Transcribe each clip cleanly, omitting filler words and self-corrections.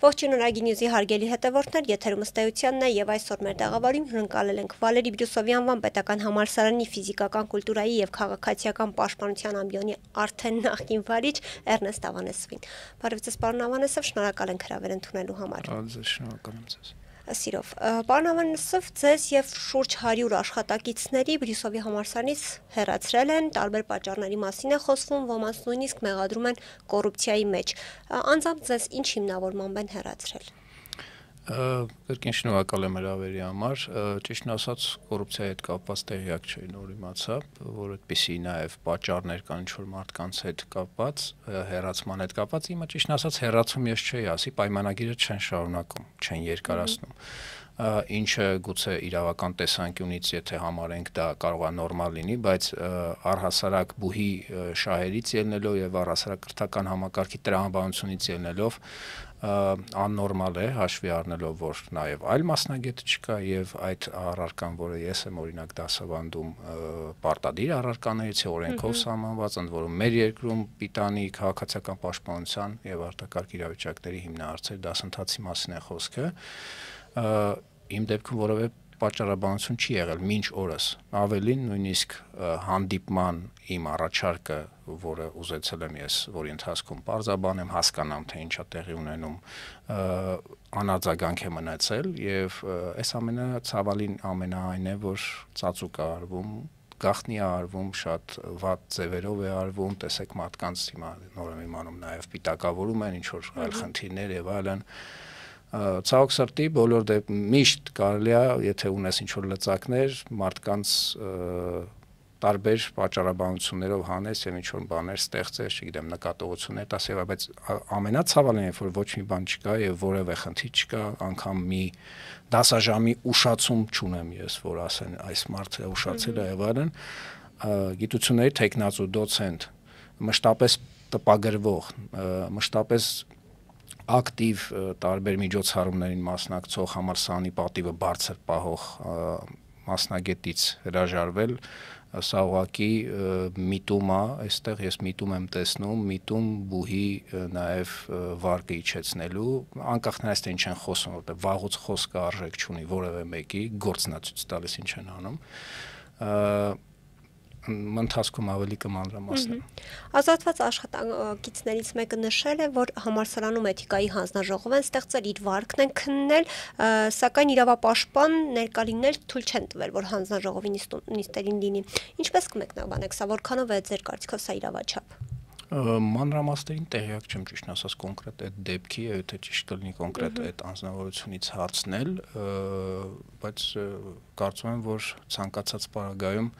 Ողջույն Ունագի Նյուզի հարգելի հետևորդներ, եթերում ըստ էությանն է եւ այսօր մեր տաղավարին հյուրընկալել ենք Վալերի Բրյուսովի անվան պետական համալսարանի ֆիզիկական կուլտուրայի եւ քաղաքացիական պաշտպանության ամբիոնի արդեն նախկին վարիչ Էռնեստ Ավանեսովին։ Բարևձեզ, պարոն Ավանեսով, շնորհակալ ենք հրավեր ընդունելու համար։ Շնորհակալ եմ ձեզ։ Սիրով, պարոն Ավանեսով, ձեզ եւ շուրջ 100 աշխատակիցների Բրյուսովի համալսարանից հեռացրել են, տարբեր պատճառների մասին է խոսվում, ոմանց նույնիսկ մեղադրում են կոռուպցիայի մեջ։ Անձամբ ձեզ ինչ հիմնավորմամբ են հեռացրել։ Կրկին շնորհակալ եմ հրավերի համար, ճիշտն ասած կոռուպցիայի հետ կապված տեղյակ չէի, նոր իմացա, որ այդպիսի նաև պատճառներ կան ինչ-որ մարդկանց հետ կապված, հեռացման հետ կապված, իմը ճիշտն ասած հեռացում ես չէի ասի, պայմանագիրը չեն շարունակում, չեն երկարացնում, ինչը գուցե իրավական տեսանկյունից եթե համարենք դա կարող է նորմալ լինի, բայց առհասարակ բուհի շահերից ելնելով եւ առհասարակ կրթական համակարգի տրամաբանությունից ելնելով աննորմալ է հաշվի առնելով, որ նաև այլ մասնագետ չկա եւ այդ առարկան, որը ես եմ օրինակ դասավանդում պարտադիր առարկաներից է օրենքով սահմանված, ընդ որում մեր երկրում պիտանի քաղաքացիական պաշտպանության եւ արտակարգ իրավիճակների հիմնահարցեր դասընթացի մասին է խոսքը, իմ դեպքում որևէ պատճառաբանություն չի եղել մինչ օրս, ավելին նույնիսկ հանդիպման իմ առաջարկը, որը ուզեցել եմ ես, որի ընթացքում պարզաբանեմ, հասկանամ, թե ինչա տեղի ունենում, անարձագանք է մնացել եւ այս ամենը ցավալին ամենայն է, որ ծածուկ է արվում, գաղտնի է արվում, շատ վատ ձևերով է արվում, տեսեք մարդկանց հիմա նոր եմ իմանում նաեւ պիտակավորում են, ինչ որ այլ խնդիրներ եւ այլն Ցավոք սրտի բոլոր միշտ կարելի է, եթե ունես ինչ-որ լծակներ, մարդկանց տարբեր պատճառաբանություններով հանես եւ ինչ-որ բաներ ստեղծես, չգիտեմ, նկատողություններ տաս եւ բայց ամենացավալին է, որ ոչ մի բան չկա եւ որևէ խնդիր չկա, անգամ մի դասաժամի ուշացում չունեմ ես, որ ասեն այս մարդը ուշացել է եւ այլն, գիտությունների տեխնացու դոցենտ, մշտապես տպագրվող, մշտապես ակտիվ տարբեր միջոցառումներին մասնակցող համալսարանի պատիվը բարձր պահող մասնագետից հրաժարվել, սա ուղղակի միտում է, այստեղ ես միտում եմ տեսնում, միտում բուհի նաև վարկը իջեցնելու, անկախ նրանից թե ինչ են խոսում, որտեղ վաղուց խոսքը արժեք չունի որևէ մեկի, գործն է ցույց տալիս ինչ են անում, ընթացքում ավելի կմանրամասնեմ։ Ազատված աշխատակիցներից մեկը նշել է, որ համալսարանում էթիկայի հանձնաժողով են ստեղծել, իր վարկն են քննել, սակայն իրավապաշտպան ներկա լինել թույլ չեն տվել, որ հանձնաժողովի նիստերին լինի։ Ինչպես կմեկնաբանեք սա, որքանով է ձեր կարծիքով սա իրավաչափ։ Մանրամասներին տեղյակ չեմ ճիշտ ասած կոնկրետ այդ դեպքի, եթե ճիշտ կլինի կոնկրետ այդ անձնավորությունից հարցնել, բայց կարծում եմ, որ ցանկացած պարագայում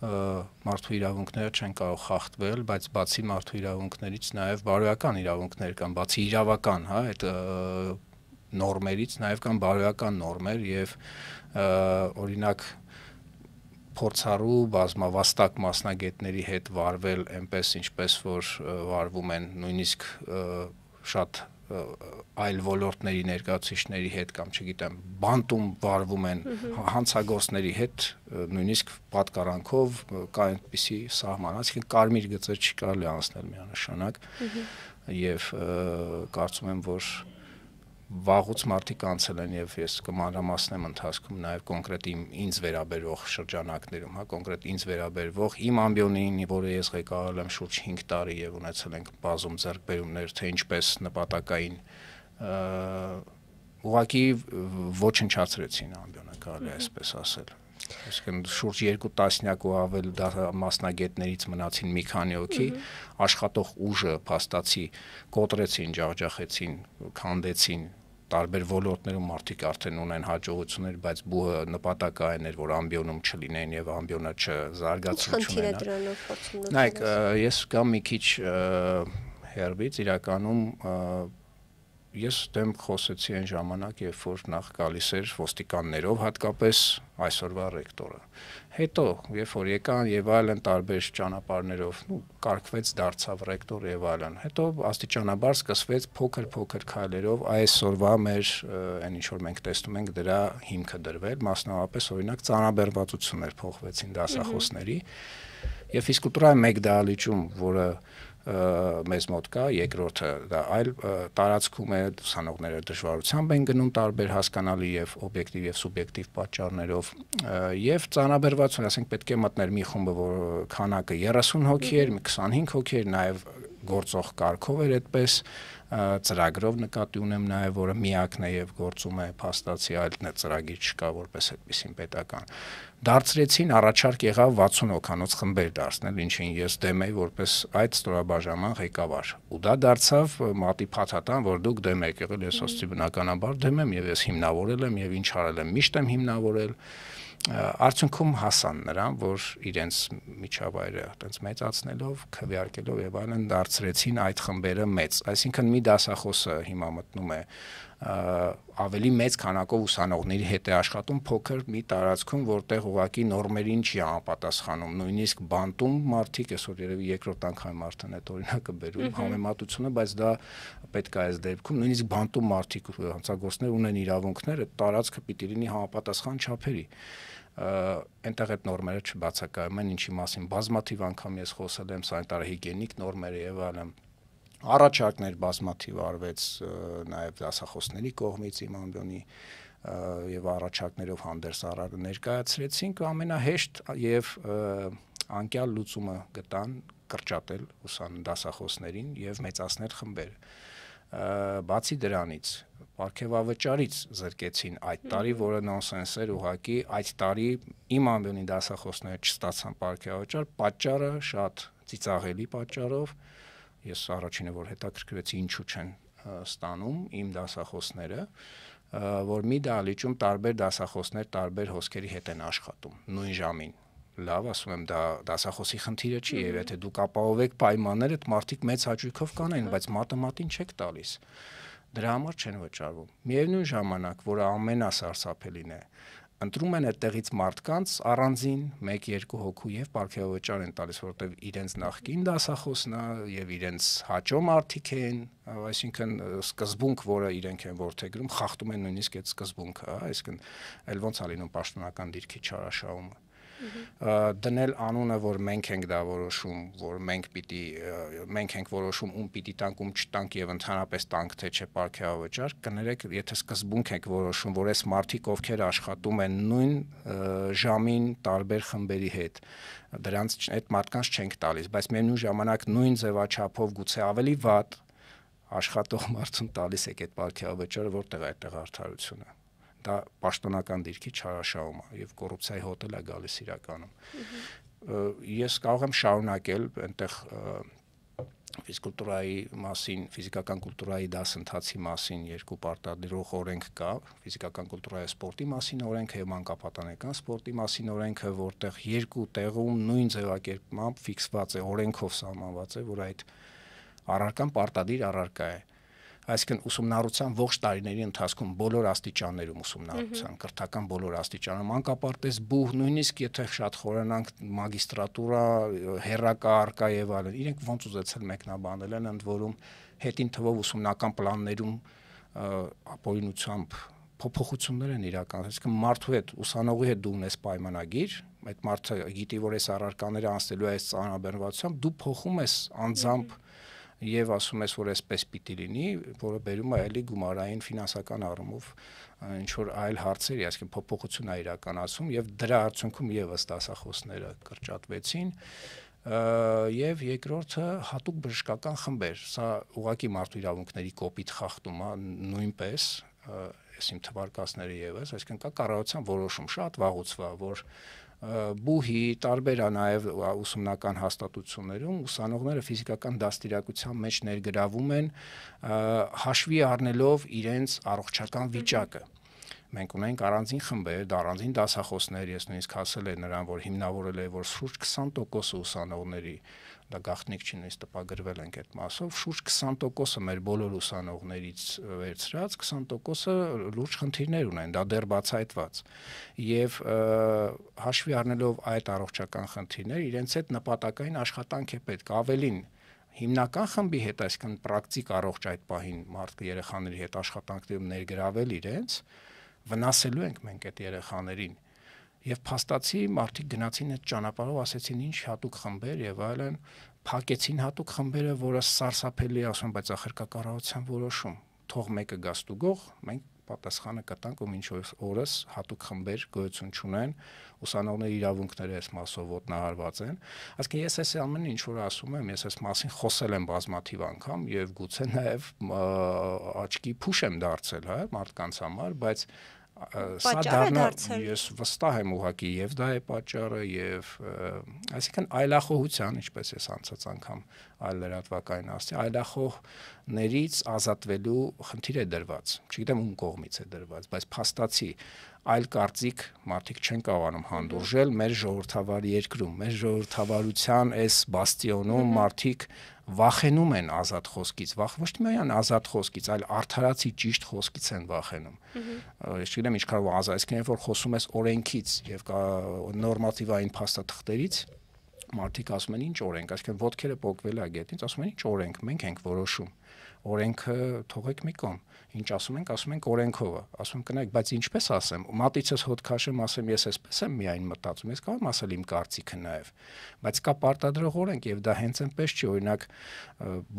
մարդու իրավունքները չեն կարող խախտվել, բայց բացի մարդու իրավունքներից նաև բարոյական իրավունքներ կան, բացի իրավական, հա, այդ նորմերից նաև կան բարոյական նորմեր եւ օրինակ փորձառու բազմավաստակ մասնագետների հետ վարվել այնպես ինչպես որ վարվում են նույնիսկ շատ այլ ոլորտների ներկայացուցիչների հետ կամ չգիտեմ բանտում վարվում են հանցագործների հետ նույնիսկ պատկառանքով կա այնպիսի սահման, այսինքն կարմիր գծեր չի կարելի անցնել միանշանակ եւ կարծում եմ որ վաղուց մարդիկ անցել են եւ ես կմանրամասնեմ ընթացքում նաեւ կոնկրետ ինձ վերաբերող շրջանակներում, հա, կոնկրետ ինձ վերաբերող իմ ամբիոնին, որը ես ղեկավարել եմ շուրջ 5 տարի եւ ունեցել ենք բազում ձեռքբերումներ, թե ինչպես նպատակային ուղղակի ոչնչացրեցին ամբիոնը, կարելի է այսպես ասել։ Այսինքն շուրջ 2 տասնյակ ու ավել մասնագետներից մնացին մի քանի հոգի, աշխատող ուժը փաստացի կոտրեցին, ջախջախեցին, քանդեցին տարբեր ոլորտներում մարդիկ արդեն ունեն հաջողություններ, բայց բուհը նպատակը այն էր, որ ամբիոնում չլինեն եւ ամբիոնը չզարգացվի չունենա։ Նայեք, ես կամ մի քիչ հերբից իրականում ես դեմ խոսեցի այն ժամանակ, երբ որ նախ գալիս էր ոստիկաններով, հատկապես այսօրվա ռեկտորը։ Հետո, երբ որ եկան եւ այլն տարբեր ճանապարհներով, կարգվեց դարձավ ռեկտոր եւ այլն։ Հետո աստիճանաբար սկսվեց փոքր քայլերով այսօրվա մեր այն ինչ որ մենք տեսնում ենք դրա հիմքը դրվել, մասնավորապես օրինակ ծանրաբեռվածություններ փոխվեցին դասախոսների եւ ֆիզկուլտուրայի մեկ դահլիճում, որը մեզ մոտ կա, երկրորդը դա այլ տարածքում է, ուսանողները դժվարությամբ են գնում տարբեր հասկանալի եւ օբյեկտիվ եւ սուբյեկտիվ պատճառներով եւ ծանրաբերված, ասենք պետք է մտներ մի խումբը, որ քանակը 30 հոգի էր, 25 հոգի էր, նաեւ գործող կարգով էր այդպես ծրագրով նկատի ունեմ նաև որը միակն է եւ գործում է փաստացի այլ ծրագիր չկա որպես այդպեսին պետական դարձրեցին առաջարկ եղավ 60 հոգանոց խմբեր դարձնել ինչին ես դեմ էի որպես այդ ստորաբաժանման ղեկավար ու դա դարձավ մատի փաթաթան որ դուք դեմ եք եղել ես ասացի բնականաբար դեմ եմ եւ ես հիմնավորել եմ եւ ինչ արել եմ միշտ եմ հիմնավորել արդյունքում հասան նրան, որ իրենց միջավայրը այտենց մեծացնելով, քվեարկելով եւ այլն դարձրեցին այդ խմբերը մեծ։ Այսինքն մի դասախոսը հիմա մտնում է ավելի մեծ քանակով ուսանողների հետ է աշխատում փոքր մի տարածքում, որտեղ ուղղակի նորմերին չի համապատասխանում։ Նույնիսկ բանտում մարդիկ այսօր երևի երկրորդ անգամ արդեն այդ օրինակը բերում համեմատությունը, բայց դա պետք է այս դեպքում նույնիսկ բանտում մարդիկ հանցագործներ ունեն իրավունքներ, այդ տարածքը պիտի լինի համապատասխան չափերի։ Այնտեղ այդ նորմերը չբացակայում են, ինչի մասին բազմաթիվ անգամ ես խոսել եմ սանիտարահիգիենիկ նորմերը եւ այլն առաջարկներ բազմաթիվ արվեց նաեւ դասախոսների կողմից իմ ամբիոնի եւ առաջարկներով հանդերձ առարը ներկայացրեցինք ամենահեշտ եւ անկյալ լուծումը գտան կրճատել դասախոսներին եւ մեծացնել խմբերը բացի դրանից պարգևավճարից զրկեցին այդ տարի, որը նոնսենս էր ուղղակի այդ տարի իմ ամբիոնի դասախոսները չստացան պարգևավճար, պատճառը շատ ծիծաղելի պատճառով ես առաջինը որ հետաքրքրվեցի ինչու չեն ստանում իմ դասախոսները, որ մի դահլիճում տարբեր դասախոսներ տարբեր հոսքերի հետ են աշխատում նույն ժամին լավ, ասում եմ, դա դասախոսի խնդիրը չի, եւ եթե դուք ապահովեք պայմանները, այդ մարդիկ մեծ հաճույքով կանեն, բայց մատեմատին չեք տալիս։ Դրա համար չեն վճարվում։ Միևնույն ժամանակ, որը ամենասարսափելին է, ընտրում են այդտեղից մարդկանց առանձին 1-2 հոգու եւ պարգևավճար են տալիս, որովհետեւ իրենց նախկին դասախոսն է եւ իրենց հաճո մարդիկ են, այսինքն սկզբունք, որը իրենք են ворթեգրում, խախտում են նույնիսկ այդ սկզբունքը, այսինքն այլ ոնց է լինում պաշտոնական դիրքի չարաշահումը։ Դնել անունը, որ մենք ենք դա որոշում, որ մենք ենք որոշում ում պիտի տանք, ում չտանք եւ ընդհանրապես տանք թե չէ պարգևավճար, կներեք, եթե սկզբունք եք որոշում, որ այս մարդիկ ովքեր աշխատում են նույն ժամին տարբեր խմբերի հետ, դրանց այդ մարդկանց չենք տալիս, բայց միևնույն ժամանակ նույն ձևաչափով գուցե ավելի վատ աշխատող մարդուն տալիս եք այդ պարգևավճարը, որտեղ է այդտեղ արդարությունը։ Դա պաշտոնական դիրքի չարաշահում է եւ կոռուպցիայի հոտել է գալիս իրականում։ Ես կարող եմ շարունակել այնտեղ ֆիզկուլտուրայի մասին, ֆիզիկական կուլտուրայի դասընթացի մասին երկու պարտադրող օրենք կա, ֆիզիկական կուլտուրայի սպորտի մասին օրենքը եւ մանկապատանեկան սպորտի մասին օրենքը, որտեղ երկու տեղում նույն ձևակերպմամբ ֆիքսված է, օրենքով սահմանված է, որ այդ առարկան պարտադիր առարկա է։ Այսինքն ուսումնառության ողջ տարիների ընթացքում բոլոր աստիճաններում ուսումնառության, կրթական բոլոր աստիճանում, մանկապարտեզ, բուհ, նույնիսկ եթե շատ խորանանք մագիստրատուրա, հերրակա արկա եւ այլն, իրենք ոնց ուզեցել մեկնաբանել են, ընդ որում հետին թվով ուսումնական պլաններում ապօրինությամբ փոփոխություններ են իրական, այսինքն մարդու հետ, ուսանողի հետ դու ունես պայմանագիր, այդ մարդը գիտի, որ այս առարկաները անցնելու է այս ծանրաբեռնվածությամբ, դու փոխում ես անձամբ եւ ասում ես, որ այսպես պիտի լինի, որը բերում է էլի գումարային ֆինանսական առումով ինչ որ այլ հարցեր, այսինքն փոփոխություն է իրականացում եւ դրա արդյունքում եւս դասախոսները կրճատվեցին եւ երկրորդը հատուկ բժշկական խմբեր, սա ուղղակի մարդու իրավունքների կոպիտ խախտում է նույնպես այս իմ թվարկածները եւս, այսինքն կա կառավարության որոշում շատ վաղուց, որ բուհի տարբեր է նաև ուսումնական հաստատություններում ուսանողները ֆիզիկական դաստիարակության մեջ ներգրավում են հաշվի առնելով իրենց առողջական վիճակը։ Մենք ունենք առանձին խմբեր, առանձին դասախոսներ, ես նույնիսկ ասել եմ նրան, որ հիմնավորել է, որ շուրջ 20% ուսանողների դա գաղտնիք չի, նույնիսկ տպագրվել ենք այդ մասով, շուրջ 20%-ը մեր բոլոր ուսանողներից վերցրած, 20%-ը լուրջ խնդիրներ ունեն, դա դեռ բացահայտված։ Եվ հաշվի առնելով այդ առողջական խնդիրները, իրենց հետ նպատակային աշխատանք է պետք, ավելին հիմնական խմբի հետ, այսինքն պրակտիկ առողջ այդ պահին մարդը երեխաների հետ աշխատանքներում ներգրավել իրենց, վնասելու ենք մենք այդ երեխաներին։ Եվ փաստացի մարդիկ գնացին այդ ճանապարհով, ասեցին ինչ հատուկ խմբեր եւ այլն, փակեցին հատուկ խմբերը, որը սարսափելի ասում, բայց ախր կա կառավարության որոշում, թող մեկը գա ստուգող, մենք պատասխանը կտանք ու մինչ օրս հատուկ խմբեր գոյություն չունեն, ուսանողների իրավունքները այս մասով ոտնահարված են։ Այսինքն ես այս ամենը ինչ որ ասում եմ, ես այս մասին խոսել եմ բազմաթիվ անգամ եւ գուցե նաեւ աչքի փուշ եմ դարձել, հա, մարդկանց համար, բայց սա դառնա ես վստահ եմ ուղղակի եւ դա է պատճառը եւ այսինքն այլախոհության, ինչպես ես անցած անգամ այլ լրատվակային ասացի, այլախոհներից ազատվելու խնդիր է դրված, չգիտեմ ում կողմից է դրված, բայց փաստացի այլ կարծիք մարդիկ չեն կարողանում հանդուրժել մեր ժողովրդավար երկրում, մեր ժողովրդավարության այս բաստիոնում մարդիկ վախենում են ազատ խոսքից, ոչ թե միայն ազատ խոսքից, այլ արդարացի ճիշտ խոսքից են վախենում։ Ես չգիտեմ ինչ կարող ազատ, այսինքն երբ որ խոսում ես օրենքից եւ նորմատիվային փաստաթղթերից, մարդիկ ասում են ինչ օրենք, այսինքն ոտքերը պոկվել է գետնից, ասում են ինչ օրենք, մենք ենք որոշում։ Օրենքը թողեք մի կողմ, ինչ ասում ենք օրենքով, ասում կնայեք, բայց ինչպես ասեմ, մատիցս հոտ քաշեմ, ասեմ ես այսպես եմ միայն մտածում, ես կարող եմ ասել իմ կարծիքը նաև, բայց կա պարտադրող օրենք եւ դա հենց այնպես չի, օրինակ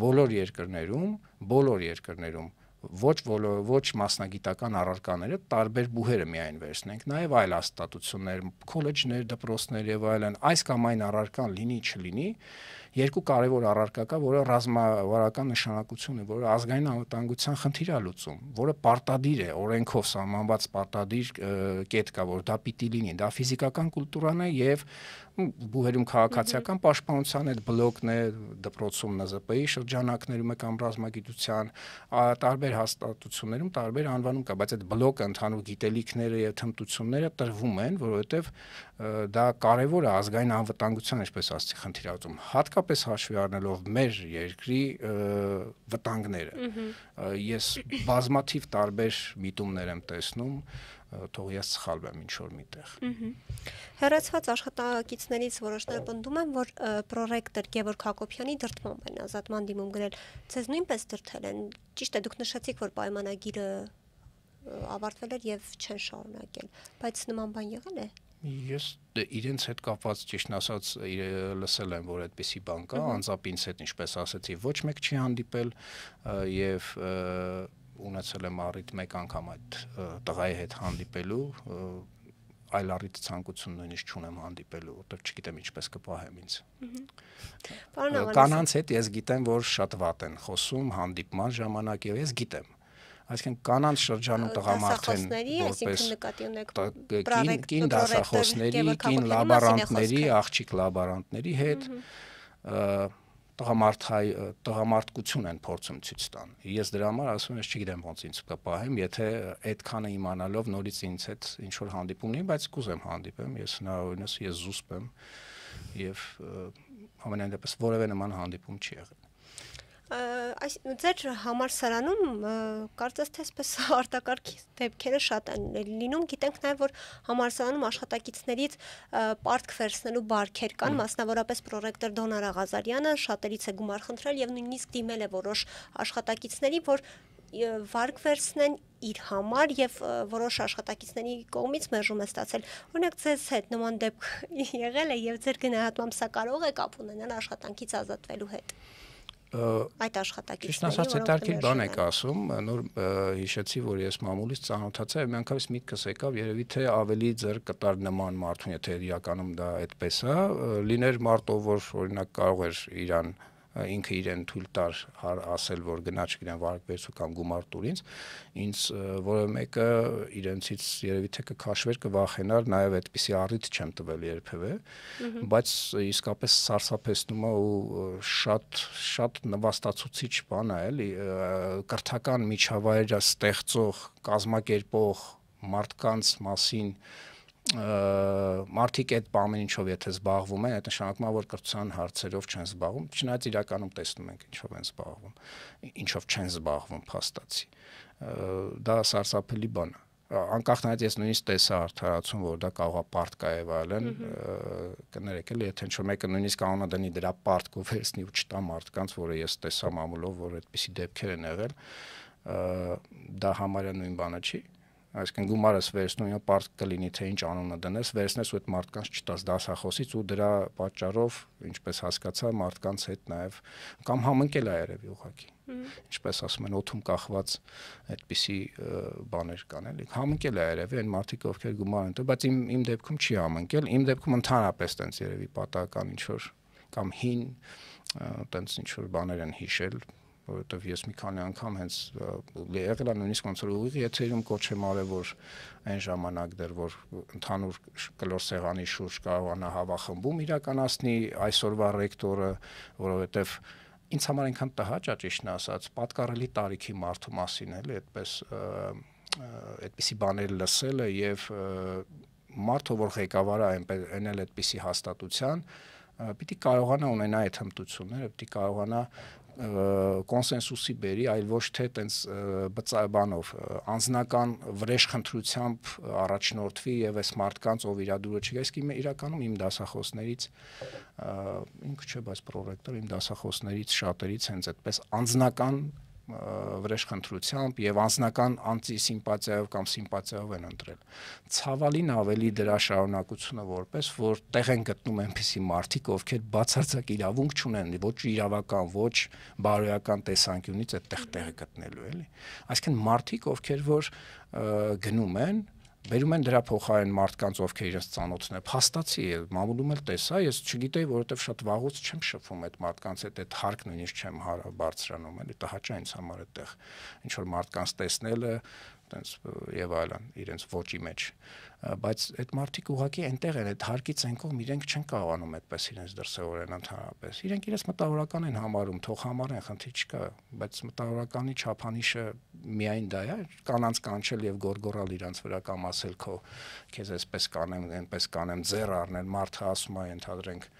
բոլոր երկրներում ոչ մասնագիտական առարկաները տարբեր բուհերը միայն վերցնենք, նաև այլ հաստատություններ, քոլեջներ, դպրոցներ եւ այլն, այս կամ այն առարկան լինի չլինի, երկու կարևոր առարկա կա, որը ռազմավարական նշանակություն է, որը ազգային անվտանգության խնդիր է լուծում, որը պարտադիր է, օրենքով սահմանված պարտադիր կետ կա, որ դա պիտի լինի, դա ֆիզիկական կուլտուրան է եւ բուհերում քաղաքացիական պաշտպանության այդ բլոկն է, դպրոցում ՆԶՊ-ի շրջանակներում է կամ ռազմագիտության, տարբեր հաստատություններում տարբեր անվանում կա, բայց այդ բլոկը ընդհանուր գիտելիքները եւ թմտությունները տրվում են, որովհետեւ դա կարևոր է ազգային անվտանգության, ինչպես ասացի, խնդիրացում, հատկապես հաշվի առնելով մեր երկրի վտանգները։ Ես բազմաթիվ տարբեր միտումներ եմ տեսնում, թող ես սխալվեմ ինչ-որ միտեղ։ Հեռացված աշխատակիցներից որոշները պնդում են, որ պրոռեկտոր Գևորգ Հակոբյանի դրդմամբ են ազատման դիմում գրել։ Ձեզ նույնպես դրդել են։ Ճիշտ է, դուք նշեցիք, որ պայմանագիրը ավարտվել էր եւ չեն շարունակել, բայց նման բան եղել է։ Ես իրենց հետ կապված ճիշտն ասած լսել եմ, որ այդպիսի բան կա, անձամբ ինձ հետ ինչպես ասեցի, ոչ մեկ չի հանդիպել եւ ունեցել եմ առիթ մեկ անգամ այդ տղայի հետ հանդիպելու, այլ առիթ ցանկություն նույնիսկ չունեմ հանդիպելու, որտեղ չգիտեմ ինչպես կպահեմ ինձ։ Կանանց հետ ես գիտեմ, որ շատ վատ են խոսում հանդիպման ժամանակ եւ ես գիտեմ։ Այսինքն կանանց շրջանում տղամարդ են որպես կին դասախոսների, կին լաբորանտների, աղջիկ լաբորանտների հետ տղամարդկություն են փորձում ցույց տան։ Ես դրա համար ասում եմ, ես չգիտեմ ոնց ինձ կպահեմ, եթե այդքանը իմանալով նորից ինձ հետ ինչ որ հանդիպում լինի, բայց կուզեմ հանդիպեմ, ես հնարավորինս ես զուսպ եմ եւ ամենայն դեպս որևէ նման հանդիպում չի եղել։ Ձեր համալսարանում կարծես թե այսպես արտակարգ դեպքերը շատ են լինում, գիտենք նաև որ համալսարանում աշխատակիցներից պարտք վերցնելու բարքեր կան, մասնավորապես պրոռեկտոր Դոնար Աղազարյանը շատերից է գումար խնդրել եւ նույնիսկ դիմել է որոշ աշխատակիցների, որ վարկ վերցնեն իր համար եւ որոշ աշխատակիցների կողմից մերժում է ստացել։ Օրինակ ձեզ հետ նման դեպք եղել է եւ ձեր գնահատմամբ սա կարող է կապ ունենալ աշխատանքից ազատվելու հետ։ Այդ աշխատակիցների, ճիշտ ասած, հետաքրքիր բան եք ասում, նոր հիշեցի, որ ես մամուլից ծանոթացա եւ միանգամից միտքս եկավ, երևի թե ավելի ձեր կտար նման մարդուն, եթե իրականում դա այդպես է, լիներ մարդ, որ օրինակ կարող էր իրան ինքը իրեն թույլ տար ասել, որ գնա չգիտեմ վարկ վերցու կամ գումար տուր ինձ որևէ մեկը իրենցից երևի թե կքաշվեր, կվախենար, նաև այդպիսի առիթ չեմ տվել երբևէ, բայց իսկապես սարսափեցնում է ու շատ նվաստացուցիչ բան է, էլի, կրթական միջավայր ստեղծող, կազմակերպող մարդկանց մասին մարդիկ այդ բամեն ինչով եթե զբաղվում են, այդ նշանակում է, որ կրթության հարցերով չեն զբաղվում, չնայած իրականում տեսնում ենք ինչով են զբաղվում, ինչով չեն զբաղվում փաստացի։ Դա սարսափելի բան է։ Անկախ նայած ես նույնիսկ տեսա արդարացում, որ դա կարող է պարտք եւ այլն, կներեք էլի, եթե ինչ-որ մեկը նույնիսկ անունը դնի դրա պարտքով վերցնի ու չտա մարդկանց, որը ես տեսա մամուլով, որ այդպիսի դեպքեր են եղել, դա համարյա նույն բանը չի։ այսինքն գումարս վերցնում, իա պարտ կլինի թե ինչ անունը դնես, վերցնես ու այդ մարդկանց չտաս դասախոսից ու դրա պատճառով, ինչպես հասկացա, մարդկանց հետ նաև կամ համընկել է երևի ուղղակի։ Ինչպես ասում են, օդում կախված այդպիսի բաներ կան, էլի։ Համընկել է երևի այն մարդիկ, ովքեր գումար են տվել, բայց իմ դեպքում չի համընկել, իմ դեպքում ընդհանրապես տենց երևի պատահական ինչ որ կամ հին տենց ինչ որ բաներ են հիշել, որովհետև ես մի քանի անգամ հենց եղել է նույնիսկ ոնց որ ուղիղ եթերում կոչեմ արել, որ այն ժամանակ դեռ որ ընդհանուր կլոր սեղանի շուրջ կարողանա հավախմբում իրականացնի այսօրվա ռեկտորը, որովհետև ինձ համար այնքան տհաճ է ճիշտն ասած, պատկառելի տարիքի մարդու մասին էլի այդպիսի բաներ լսելը եւ մարդը որ ղեկավար է այն էլ այդպիսի հաստատության պիտի կարողանա ունենա այդ հմտությունները, պիտի կարողանա կոնսենսուսի բերի, այլ ոչ թե տենց բանով անձնական վրեժխնդրությամբ առաջնորդվի եւ այս մարդկանց ով իրա դուրը չգա, իսկ իրականում իմ դասախոսներից ինքը չէ, բայց պրոռեկտոր իմ դասախոսներից շատերից հենց այդպես անձնական վրեժխնդրությամբ եւ անձնական անտիսիմպաթիայով կամ սիմպաթիայով են ընտրել։ Ցավալին ավելի դրա շարունակությունը որպես որ տեղ են գտնում այնպիսի մարդիկ, ովքեր բացարձակ իրավունք չունեն, ոչ իրավական, ոչ բարոյական տեսանկյունից այդտեղ տեղը գտնելու էլի։ Այսինքն մարդիկ, ովքեր որ գնում են բերում են դրա փոխարեն մարդկանց, ովքեր իրենց ծանոթն է, փաստացի է, մամուլում էլ տեսա, ես չգիտեի, որովհետև շատ վաղուց չեմ շփվում այդ մարդկանց հետ, այդ հարկն նույնիսկ չեմ բարձրանում, էլի տհաճ է ինձ համար այդտեղ ինչ որ մարդկանց տեսնելը, տենց եւ այլն, իրենց ոճի մեջ, բայց այդ մարդիկ ուղղակի այնտեղ են, այդ հարկից են կողմ, իրենք չեն կարողանում այդպես իրենց դրսևորեն ընդհանրապես, իրենք իրենց մտավորական են համարում, թող համարեն, խնդիր չկա, բայց մտավորականի չափանիշը միայն դա է, կանանց կանչել եւ գորգորալ իրանց վրա կամ ասել քո քեզ այսպես կանեմ, այնպես կանեմ, ձեռ առնել, մարդը ասում է, ընդհանրենք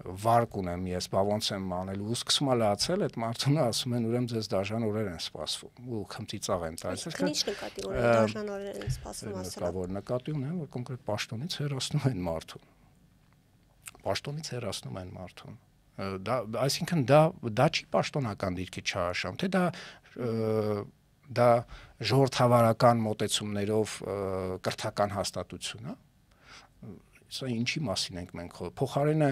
վարկ ունեմ ես, բա ոնց եմ անելու, ու սկսում է լացել, այդ մարդուն ասում են, ուրեմն ձեզ դաժան օրեր են սպասվում, ու խմտի ծաղ են տալիս։ Ինչ նկատի ունի դաժան օրեր են սպասվում ասել։ Որ նկատի ունեմ, որ կոնկրետ պաշտոնից հեռացնում են մարդուն։ Պաշտոնից հեռացնում են մարդուն։ Այսինքն դա չի պաշտոնական դիրքի չարաշահում, թե դա ժողովրդավարական մոտեցումներով կրթական հաստատություն է։ Սա ինչի մասին ենք մենք փոխարենը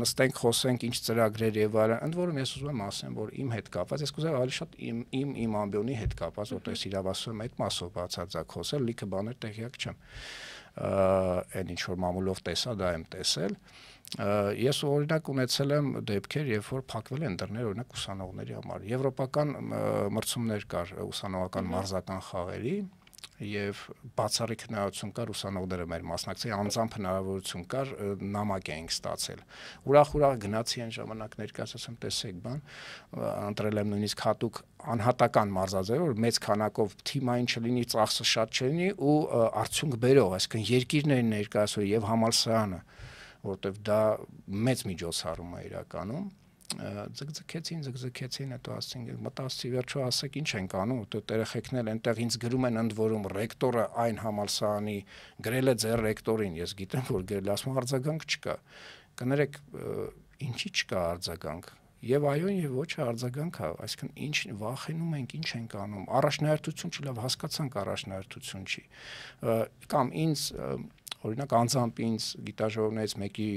նստենք խոսենք ինչ ծրագրեր եւ այլն, ընդ որում ես ուզում եմ ասեմ, որ իմ հետ կապված, ես կուզեի ավելի շատ իմ ամբիոնի հետ կապված, որտեղ իրավասում եմ այդ մասով բացարձակ խոսել, լիքը բաներ տեղյակ չեմ, այն ինչ որ մամուլով տեսա, դա եմ տեսել, ես օրինակ ունեցել եմ դեպքեր, երբ որ փակվել են դռներ օրինակ ուսանողների համար, եվրոպական մրցումներ կար ուսանողական մարզական խաղերի եւ բացառիկ հնարավորություն կար ուսանողները մեր մասնակցի անձամբ հնարավորություն կար նամակ էինք ստացել ուրախ գնացի այն ժամանակ ներկայացրեմ տեսեք բան ընտրել եմ նույնիսկ հատուկ անհատական մարզաձև որ մեծ քանակով թիմային չլինի ծախսը շատ չլինի ու արդյունք բերող այսինքն երկիրներն ներկայացրել եւ համալսարանը որտեվ դա մեծ միջոցառում է իրականում ձգձգեցին հետո ասին մտածի վերջո ասեք ինչ ենք անում որտեղ երեխեքն էլ այնտեղ ինձ գրում են ընդ որում ռեկտորը այն համալսարանի գրել է ձեր ռեկտորին ես գիտեմ որ գրել ասում արձագանք չկա կներեք ինչի չկա արձագանք եւ այո եւ ոչ արձագանք հա այսինքն ինչ վախենում ենք ինչ ենք անում առաջնահերթություն չի լավ հասկացանք առաջնահերթություն չի կամ ինձ օրինակ անձամբ ինձ գիտաժողովներից մեկի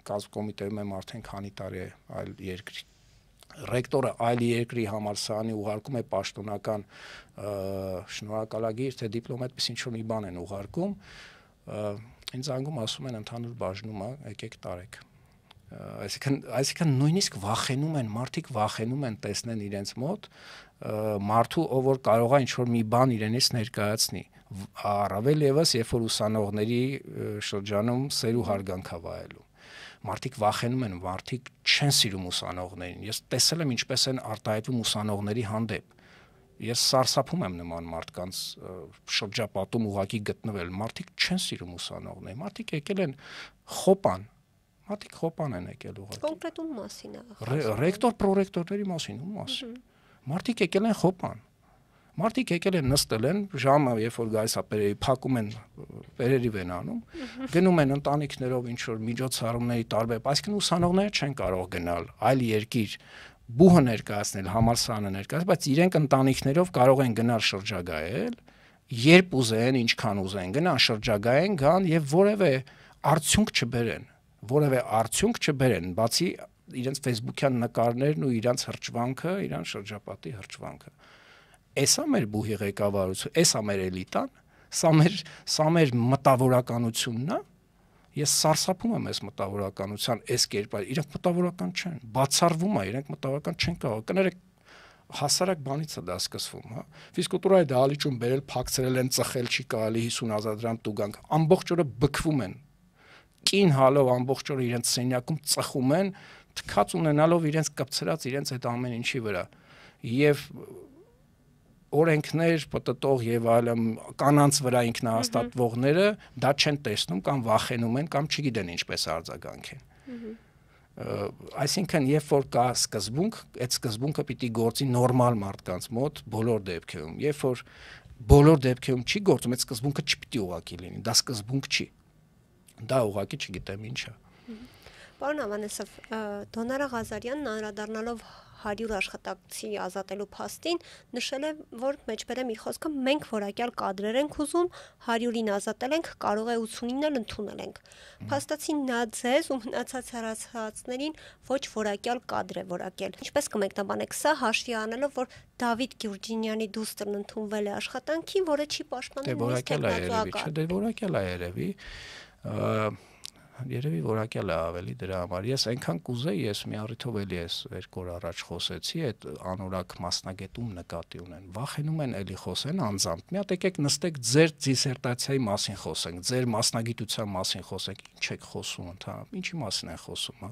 կազմկոմիտեում եմ արդեն քանի տարի է այլ երկրի ռեկտորը այլ երկրի համալսարանի ուղարկում է պաշտոնական շնորհակալագիր թե դիպլոմ այդպես ինչ որ մի բան են ուղարկում ինձ անգամ ասում են ընդհանուր բաժնում է եկեք տարեք այսինքն նույնիսկ վախենում են մարդիկ վախենում են տեսնեն իրենց մոտ մարդու ով որ կարող է ինչ որ մի բան իրենից ներկայացնի առավել եւս երբ որ ուսանողների շրջանում սեր ու հարգանք է վայելում մարդիկ վախենում են մարդիկ չեն սիրում ուսանողներին ես տեսել եմ ինչպես են արտահայտվում ուսանողների հանդեպ ես սարսափում եմ նման մարդկանց շրջապատում ուղակի գտնվել մարդիկ չեն սիրում ուսանողներին մարդիկ եկել են խոպան Մարդիկ խոպան են եկել ուղղակի։ Կոնկրետ ում մասին է։ Ռեկտոր, պրոռեկտորների մասին ում մասին։ Մարդիկ եկել են խոպան։ Մարդիկ եկել են նստել են, ժամը երբ որ գալիս է պերերի, փակում են պերերի են անում, գնում են ընտանիքներով ինչ որ միջոցառումների տարբեր, այսինքն ուսանողները չեն կարող գնալ այլ երկիր բուհը ներկայացնել, համալսարանը ներկայացնել, բայց իրենք ընտանիքներով կարող են գնալ շրջագայել երբ ուզեն, ինչքան ուզեն, գնան շրջագայեն, գան եւ որևէ արդյունք չբերեն, բացի իրենց Facebook-յան նկարներն ու իրենց հրճվանքը, իրենց շրջապատի հրճվանքը։ Էսա մեր բուհի ղեկավարություն, էսա մեր էլիտան, սա մեր մտավորականությունն է։ Ես սարսափում եմ այս մտավորականության այս կերպարը, իրենք մտավորական չեն, բացառվում է, իրենք մտավորական չեն կարող։ Կներեք, հասարակ բանից է դա սկսվում, հա։ Ֆիզկուլտուրայի դահլիճում բերել, փակցրել են, ծխել չի կարելի 50,000 դրամ տուգանք, ամբողջ օրը բքվում են։ Կին հալով ամբողջ օրը իրենց սենյակում ծխում են, թքած ունենալով իրենց կպցրած իրենց այդ ամեն ինչի վրա։ Եվ օրենքներ, պտտող եւ այլն կանանց վրա ինքնահաստատվողները դա չեն տեսնում կամ վախենում են կամ չգիտեն ինչպես արձագանքեն։ Այսինքն, երբ որ կա սկզբունք, այդ սկզբունքը պիտի գործի նորմալ մարդկանց մոտ բոլոր դեպքերում։ Երբ որ բոլոր դեպքերում չի գործում, այդ սկզբունքը չպիտի ուղղակի լինի, դա սկզբունք չի։ Դա ուղղակի չգիտեմ ինչ է։ Պարոն Ավանեսով, Դոնարա Ղազարյանն անդրադառնալով 100 աշխատակցի ազատելու փաստին նշել է, որ մեջբերե մի խոսքը մենք որակյալ կադրեր ենք ուզում, 100-ին ազատել ենք, կարող է 89-ն էլ ընդունել ենք։ Փաստացին նա ձեզ ու մնացած հեռացածներին ոչ որակյալ կադր է որակել։ Ինչպես կմեկնաբանեք սա, հաշվի առնելով, որ Դավիթ Գյուրջինյանի դուստրն ընդունվել է աշխատանքի, որը չի պաշտպանում որակյալ է երևի։ Երևի որակյալ է ավելի դրա համար։ Ես այնքան կուզեի, ես մի առիթով էլի ես 2 օր առաջ խոսեցի, այդ անորակ մասնագետում նկատի ունեն։ Վախենում են էլի խոսեն անձամբ։ Մի հատ եկեք նստեք ձեր դիսերտացիայի մասին խոսենք, ձեր մասնագիտության մասին խոսենք, ինչ եք խոսում ընդհանրապես, ինչի մասին են խոսում, հա։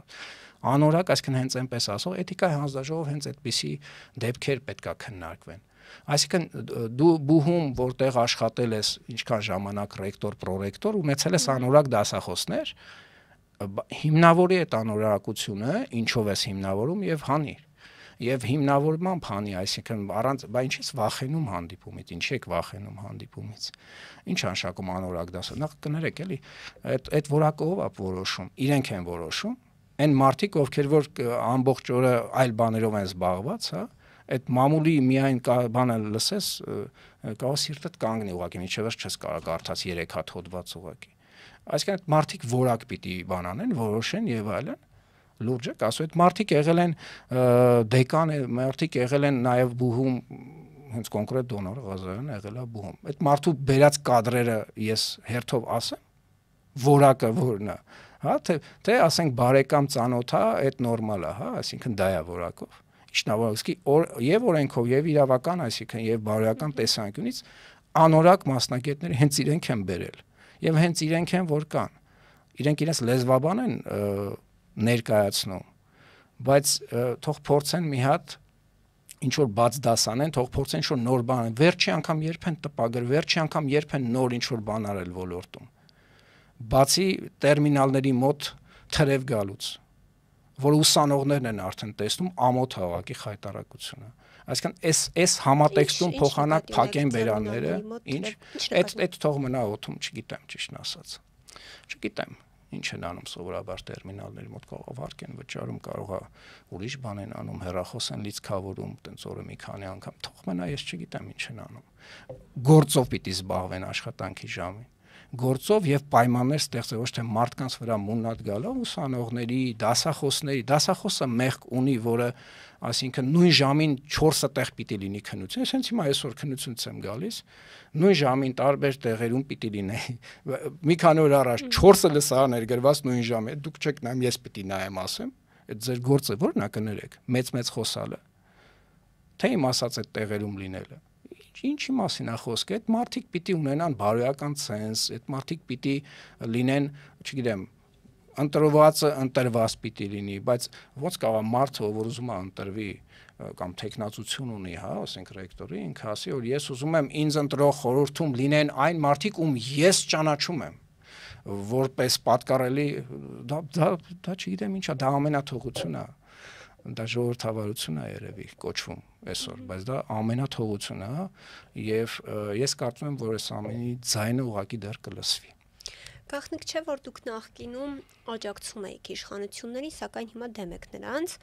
Անորակ, այսինքն հենց այնպես ասող, էթիկայի հանձնաժողով հենց այդպիսի դեպքեր պետքա քննարկվեն։ Այսինքն դու բուհում որտեղ աշխատել ես ինչքան ժամանակ ռեկտոր, պրոռեկտոր, ունեցել ես անորակ դասախոսներ, հիմնավորի այդ անորակությունը, ինչով ես հիմնավորում եւ հանիր։ Եվ հիմնավորմամբ հանի, այսինքն առանց, բա ինչի՞ց վախենում հանդիպումից, ինչ եք վախենում հանդիպումից։ Ինչ անշակում անորակ դասը։ Նախ կներեք էլի, այդ որակը ով է որոշում։ Իրենք են որոշում։ Այն մարդիկ, ովքեր որ ամբողջ օրը այլ բաներով են զբաղված, հա, այդ մամուլի միայն բանը լսես, կարող սիրտդ կանգնի ուղղակի, միջևս չես կարող կարդաց 3 հատ հոդված ուղղակի։ Այսինքն այդ մարդիկ որակ պիտի բանանեն, որոշեն եւ այլն։ Լուրջ եք ասում, այդ մարդիկ եղել են դեկան, մարդիկ եղել են նաեւ բուհում, հենց կոնկրետ Դոնարա Ղազարյանը եղել է բուհում։ Այդ մարդու բերած կադրերը ես հերթով ասեմ, որակը որն է, հա, թե ասենք բարեկամ ծանոթ է, այդ նորմալ է, հա, այսինքն դա է որակով։ Իշխնավորski եւ օրենքով եւ իրավական, այսինքն եւ բարոյական տեսանկյունից անորակ մասնագետները հենց իրենք են բերել եւ հենց իրենք են որ կան։ Իրենք իրենց լեզվաբան են ներկայացնում, բայց թող փորձեն մի հատ ինչ որ բաց դասանեն, թող փորձեն ինչ որ նոր բան, վերջի անգամ երբ են տպագրել, վերջի անգամ երբ են նոր ինչ որ բան արել ոլորտում։ Բացի տերմինալների մոտ թրև գալուց, որ ուսանողներն են արդեն տեսնում ամոթ հավաքի խայտարակությունը։ Այսինքն այս համատեքստում փոխանակ փակեն բերանները, ինչ, այդ թող մնա օդում, չգիտեմ ճիշտն ասած։ Չգիտեմ, ինչ են անում սովորաբար տերմինալների մոտ, կարող վարկեն վճարում, կարող է ուրիշ բան են անում, հեռախոս են լիցքավորում, տենց օրը մի քանի անգամ, թող մնա, ես չգիտեմ ինչ են անում։ Գործով պիտի զբաղվեն աշխատանքի ժամին։ Գործով եւ պայմաններ ստեղծել, ոչ թե մարդկանց վրա մուննատ գալով ուսանողների, դասախոսների, դասախոսը մեղք ունի, որը, այսինքն նույն ժամին 4-ը տեղ պիտի լինի քննություն, ես հենց հիմա այսօր քննությունից եմ գալիս, նույն ժամին տարբեր տեղերում պիտի լինի, մի քանի օր առաջ 4-ը լսարան էր գրված նույն ժամին, դուք չեք նայում, ես պիտի նայեմ ասեմ, այդ ձեր գործը ո՞րն է կներեք, մեծ խոսալը, թե իմ ասած այդ տեղերում լինելը։ Ինչի մասին է խոսքը, այդ մարդիկ պիտի ունենան բարոյական ցենզ, այդ մարդիկ պիտի լինեն, չգիտեմ, ընտրվածը ընտրված պիտի լինի, բայց ոնց կարող է մարդը, որ ուզում է ընտրվի կամ տեխնացություն ունի, հա, ասենք ռեկտորի, ինքը ասի, որ ես ուզում եմ ինձ ընտրող խորհրդում լինեն այն մարդիկ, ում ես ճանաչում եմ, որպես պատկառելի, դա չգիտեմ ինչա, դա ամենաթողությունն է։ Դա ժողովրդավարություն է երևի կոչվում այսօր, բայց դա ամենաթողությունն է եւ ես կարծում եմ, որ այս ամենի ձայնը ուղղակի դեռ կլսվի։ Գաղտնիք չէ, որ դուք նախկինում աջակցում եք իշխանություններին, սակայն հիմա դեմ եք նրանց։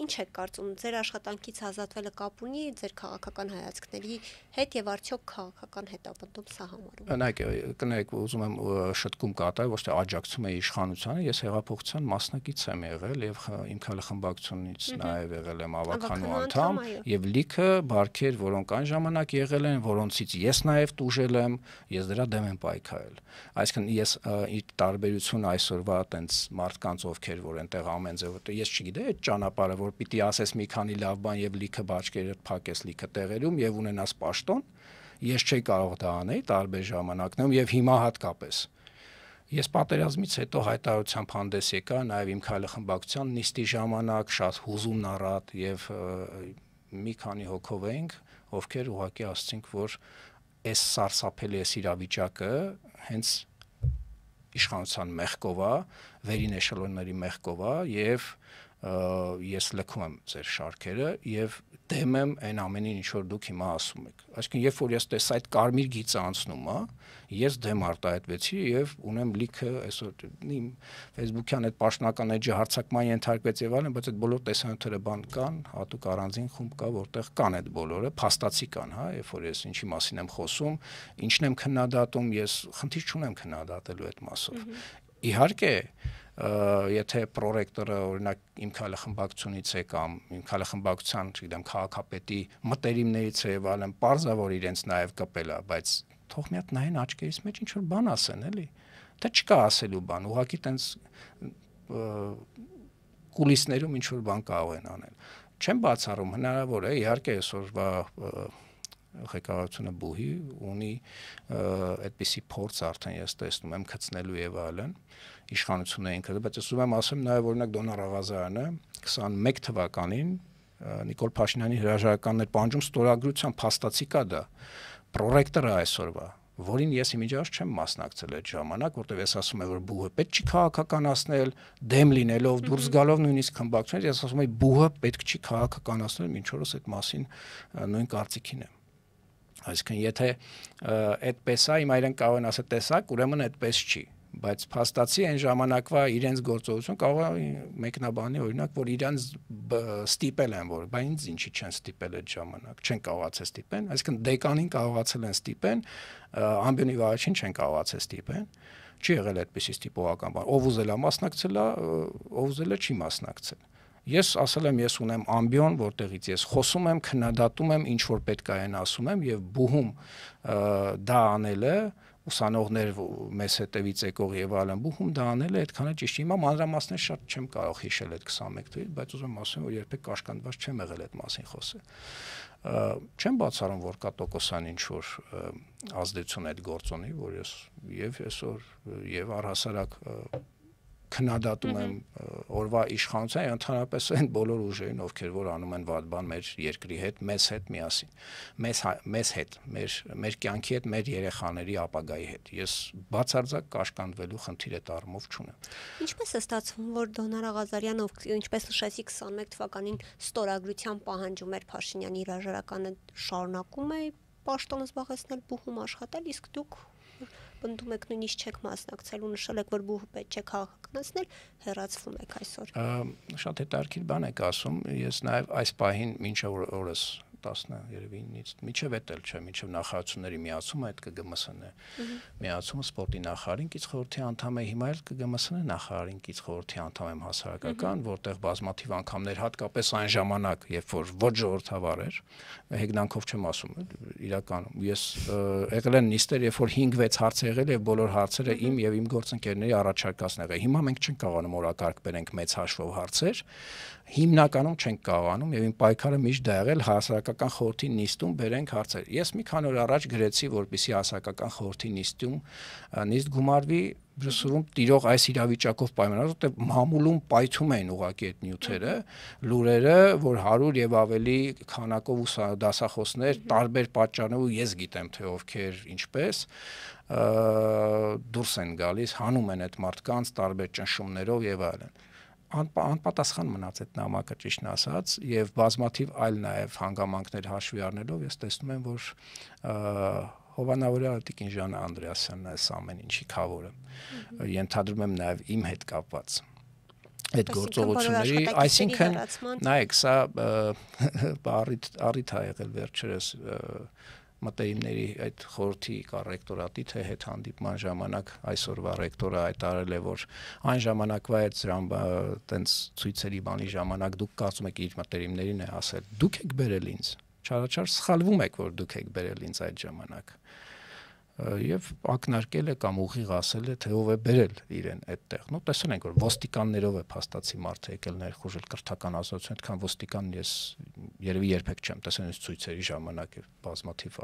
Ինչ եք կարծում, ձեր աշխատանքից ազատվելը կապ ունի ձեր քաղաքական հայացքների հետ եւ արդյոք քաղաքական հետապնդում սա համարում։ Կներեք, ուզում եմ շտկում կատարել, ոչ թե աջակցում եմ իշխանությանը, ես հեղափոխության մասնակից եմ եղել եւ իմ քալախմբակցությունից նաեւ եղել եմ ավականու անդամ եւ լիքը բարքեր, որոնք այն ժամանակ եղել են, որոնցից ես նաեւ տուժել եմ, ես դրա դեմ եմ պայքարել։ Այսինքն ես իր տարբերություն այսօրվա այտենց մարդկանց ովքեր որ այնտեղ ամեն ձև ես չգիտեի այդ ճանապարհը որ պիտի ասես մի քանի լավ բան եւ լիքը բաճկերը փակես լիքը տեղերում եւ ունենաս պաշտոն ես չէի կարող դա անել տարբեր ժամանակներում եւ հիմա հատկապես ես պատերազմից հետո հայտարարությամբ հանդես եկա նաեւ իմ քայլախմբակցության նիստի ժամանակ շատ հուզումն առատ եւ մի քանի հոգով էինք ովքեր ուղղակի ասցինք որ այս սարսափելի այս իրավիճակը հենց իշխանության մեղքով է, վերին էշելոնների մեղքով է եւ ես լքում եմ ձեր շարքերը եւ դեմ եմ այն ամենին ինչ որ դուք հիմա ասում եք։ Այսինքն երբ որ ես տեսա այդ կարմիր գիծը անցնում է, ես դեմ արտահայտվեցի եւ ունեմ լիքը այսօր իմ Facebook-յան այդ պաշտոնական էջը հարցակման ենթարկվեց եւ այլն, բայց այդ բոլոր տեսանյութերը բան կան, հատուկ առանձին խումբ կա, որտեղ կան այդ բոլորը, փաստացի կան, հա, երբ որ ես ինչի մասին եմ խոսում, ինչն եմ քննադատում, ես խնդիր չունեմ քննադատելու այդ մասով։ Իհարկե, եթե պրոռեկտորը օրինակ իմ քայլախմբակցությունից է կամ իմ քայլախմբակցության, չգիտեմ, քաղաքապետի մտերիմներից է եւ այլն, պարզավոր իրենց նաեւ կպել է, բայց թող մի հատ նայեն աչքերիս մեջ ինչ որ բան ասեն, էլի։ Դա չկա ասելու բան, ուղղակի տենց կուլիսներում ինչ որ բան կարող են անել։ Չեմ բացառում, հնարավոր է, իհարկե այսօրվա ղեկավարությունը բուհի ունի այդպիսի փորձ արդեն ես տեսնում եմ գցնելու եւ այլն իշխանությունը ինքը, բայց ես ուզում եմ ասեմ նաեւ օրինակ Դոնար Աղազարյանը 21 թվականին Նիկոլ Փաշինյանի հրաժարականներ պահանջում ստորագրության փաստացի կա դա պրոռեկտորը այսօրվա որին ես իմիջիայլոց չեմ մասնակցել այդ ժամանակ, որտեղ ես ասում եմ որ բուհը պետք չի քաղաքականացնել, դեմ լինելով, դուրս գալով նույնիսկ խմբակցությունից, ես ասում եմ բուհը պետք չի քաղաքականացնել, ինչ որս այդ մասին նույն կարծիքին եմ։ Այսինքն եթե այդպես է, իմ այրեն կարող են ասել տեսակ, ուրեմն այդպես չի, բայց փաստացի այն ժամանակվա իրենց գործողություն կարող է մեկնաբանի օրինակ, որ իրենց ստիպել են, որ բա ինձ ինչի չեն ստիպել այդ ժամանակ, չեն կարողացել ստիպեն, այսինքն դեկանին կարողացել են ստիպեն, ամբիոնի վարչին չեն կարողացել ստիպեն, չի եղել այդպիսի ստիպողական բան, ով ուզել է մասնակցել, ով ուզել է չի մասնակցել։ Ես ասել եմ, ես ունեմ ամբիոն, որտեղից ես խոսում եմ, քննադատում եմ, ինչ որ պետք է այն ասում եմ եւ բուհում դա անելը ուսանողներ մեզ հետևից եկող եւ այլն բուհում դա անելը այդքան է ճիշտ։ Հիմա մանրամասներ շատ չեմ կարող հիշել այդ 21 թվականից, բայց ուզում ասեմ, որ երբեք կաշկանդված չեմ եղել այդ մասին խոսել։ Չեմ բացառում, որ կա տոկոսան ինչ որ ազդեցություն այդ գործոնի, որ ես եւ այսօր եւ առհասարակ քննադատում եմ օրվա իշխանության ընդհանրապես այն բոլոր ուժերին, ովքեր որ անում են վատ բան մեր երկրի հետ, մեզ հետ միասին, մեզ հետ, մեր կյանքի հետ, մեր երեխաների ապագայի հետ։ Ես բացարձակ կաշկանդվելու խնդիր այդ առումով չունեմ։ Ինչպես է ստացվում, որ Դոնար Աղազարյանը, ինչպես նշեցի 21 թվականին ստորագրության պահանջում էր Փաշինյանի հրաժարականը, շարունակում է պաշտոն զբաղեցնել, բուհում աշխատել, իսկ դուք բնդում եք նույնիսկ չեք մասնակցել ու նշել եք, որ բուհը պետք չէ քաղաքականացնել, հեռացվում եք այսօր։ Շատ հետաքրքիր բան եք ասում, ես նաև այս պահին մինչև օրս 19-ից միջև էտել չէ, միջև նախարարությունների միացումը այդ ԿԳՄՍ-ն է։ Միացումը սպորտի նախարարին կից խորհրդի անդամ է, հիմա էլ ԿԳՄՍ-ն է նախարարին կից խորհրդի անդամ եմ հասարակական, որտեղ բազմաթիվ անգամներ հատկապես այն ժամանակ, երբ որ ոչ ժողովրդավար էր, հեգնանքով չեմ ասում, իրականում ես եղել են նիստեր, երբ որ 5-6 հարց եղել եւ բոլոր հարցերը իմ եւ իմ գործընկերների առաջարկածն եղել։ Հիմա մենք չենք կարողանում օրակարգ բերենք մեծ հաշվով հարցեր, հիմնականում չենք կարողանում եւ իմ պայքարը միշտ դա եղել հասարակական խորհրդի նիստում բերենք հարցեր։ Ես մի քանի օր առաջ գրեցի, որպեսզի հասարակական խորհրդի նիստում նիստ գումարվի Բրյուսելում տիրող այս իրավիճակով պայմանավորված, որտեղ մամուլում պայթում էին ուղղակի այդ նյութերը, լուրերը, որ 100 եւ ավելի քանակով դասախոսներ տարբեր պատճառներով ես գիտեմ թե ովքեր ինչպես դուրս են գալիս, հանում են այդ մարդկանց տարբեր ճնշումներով եւ այլն։ Անպատասխան մնաց այդ նամակը ճիշտն ասած եւ բազմաթիվ այլ նաեւ հանգամանքներ հաշվի առնելով ես տեսնում եմ որ Հովանավորյալը Տիկին Ժանա Անդրեասյանն է ամեն ինչի քավորը։ Ենթադրում եմ նաև իմ հետ կապված այդ գործողությունների, այսինքն նայեք, սա առիթ ա եղել վերջերս մտերիմների այդ խորհրդի կար ռեկտորատի թե հետ հանդիպման ժամանակ այսօրվա ռեկտորը հայտարարել է, որ այն ժամանակվա այդ տենց ցույցերի բանի ժամանակ դուք կարծում եք իր մտերիմներին է ասել, դուք եք բերել ինձ, չարաչար սխալվում եք, որ դուք եք բերել ինձ այդ ժամանակ եւ ակնարկել է կամ ուղիղ ասել է, թե ով է բերել իրեն այդտեղ։ Ну տեսել ենք, որ ոստիկաններով է փաստացի մարդը եկել ներխուժել կրթական ազատություն, այդքան ոստիկան ես երևի երբեք չեմ տեսել այս ցույցերի ժամանակ բազմաթիվ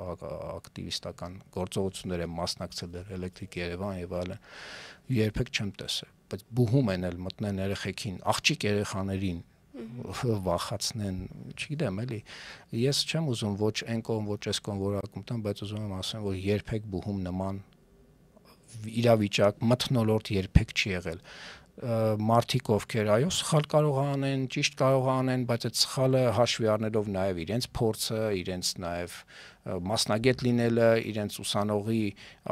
ակտիվիստական գործողություններ եմ մասնակցել Էլեկտրիկ Երևան եւ այլն, երբեք չեմ տեսել, բայց բուհում են էլ մտնեն երեխեքին, աղջիկ երեխաներին վախացնեն, չգիտեմ էլի, ես չեմ ուզում ոչ այն կողմ, ոչ այս կողմ որակում տամ, բայց ուզում եմ ասեմ, որ երբեք բուհում նման իրավիճակ մթնոլորտ երբեք չի եղել։ Մարդիկ ովքեր այո սխալ կարող անեն, ճիշտ կարող անեն, բայց այդ սխալը հաշվի առնելով նաև իրենց փորձը, իրենց նաև մասնագետ լինելը, իրենց ուսանողի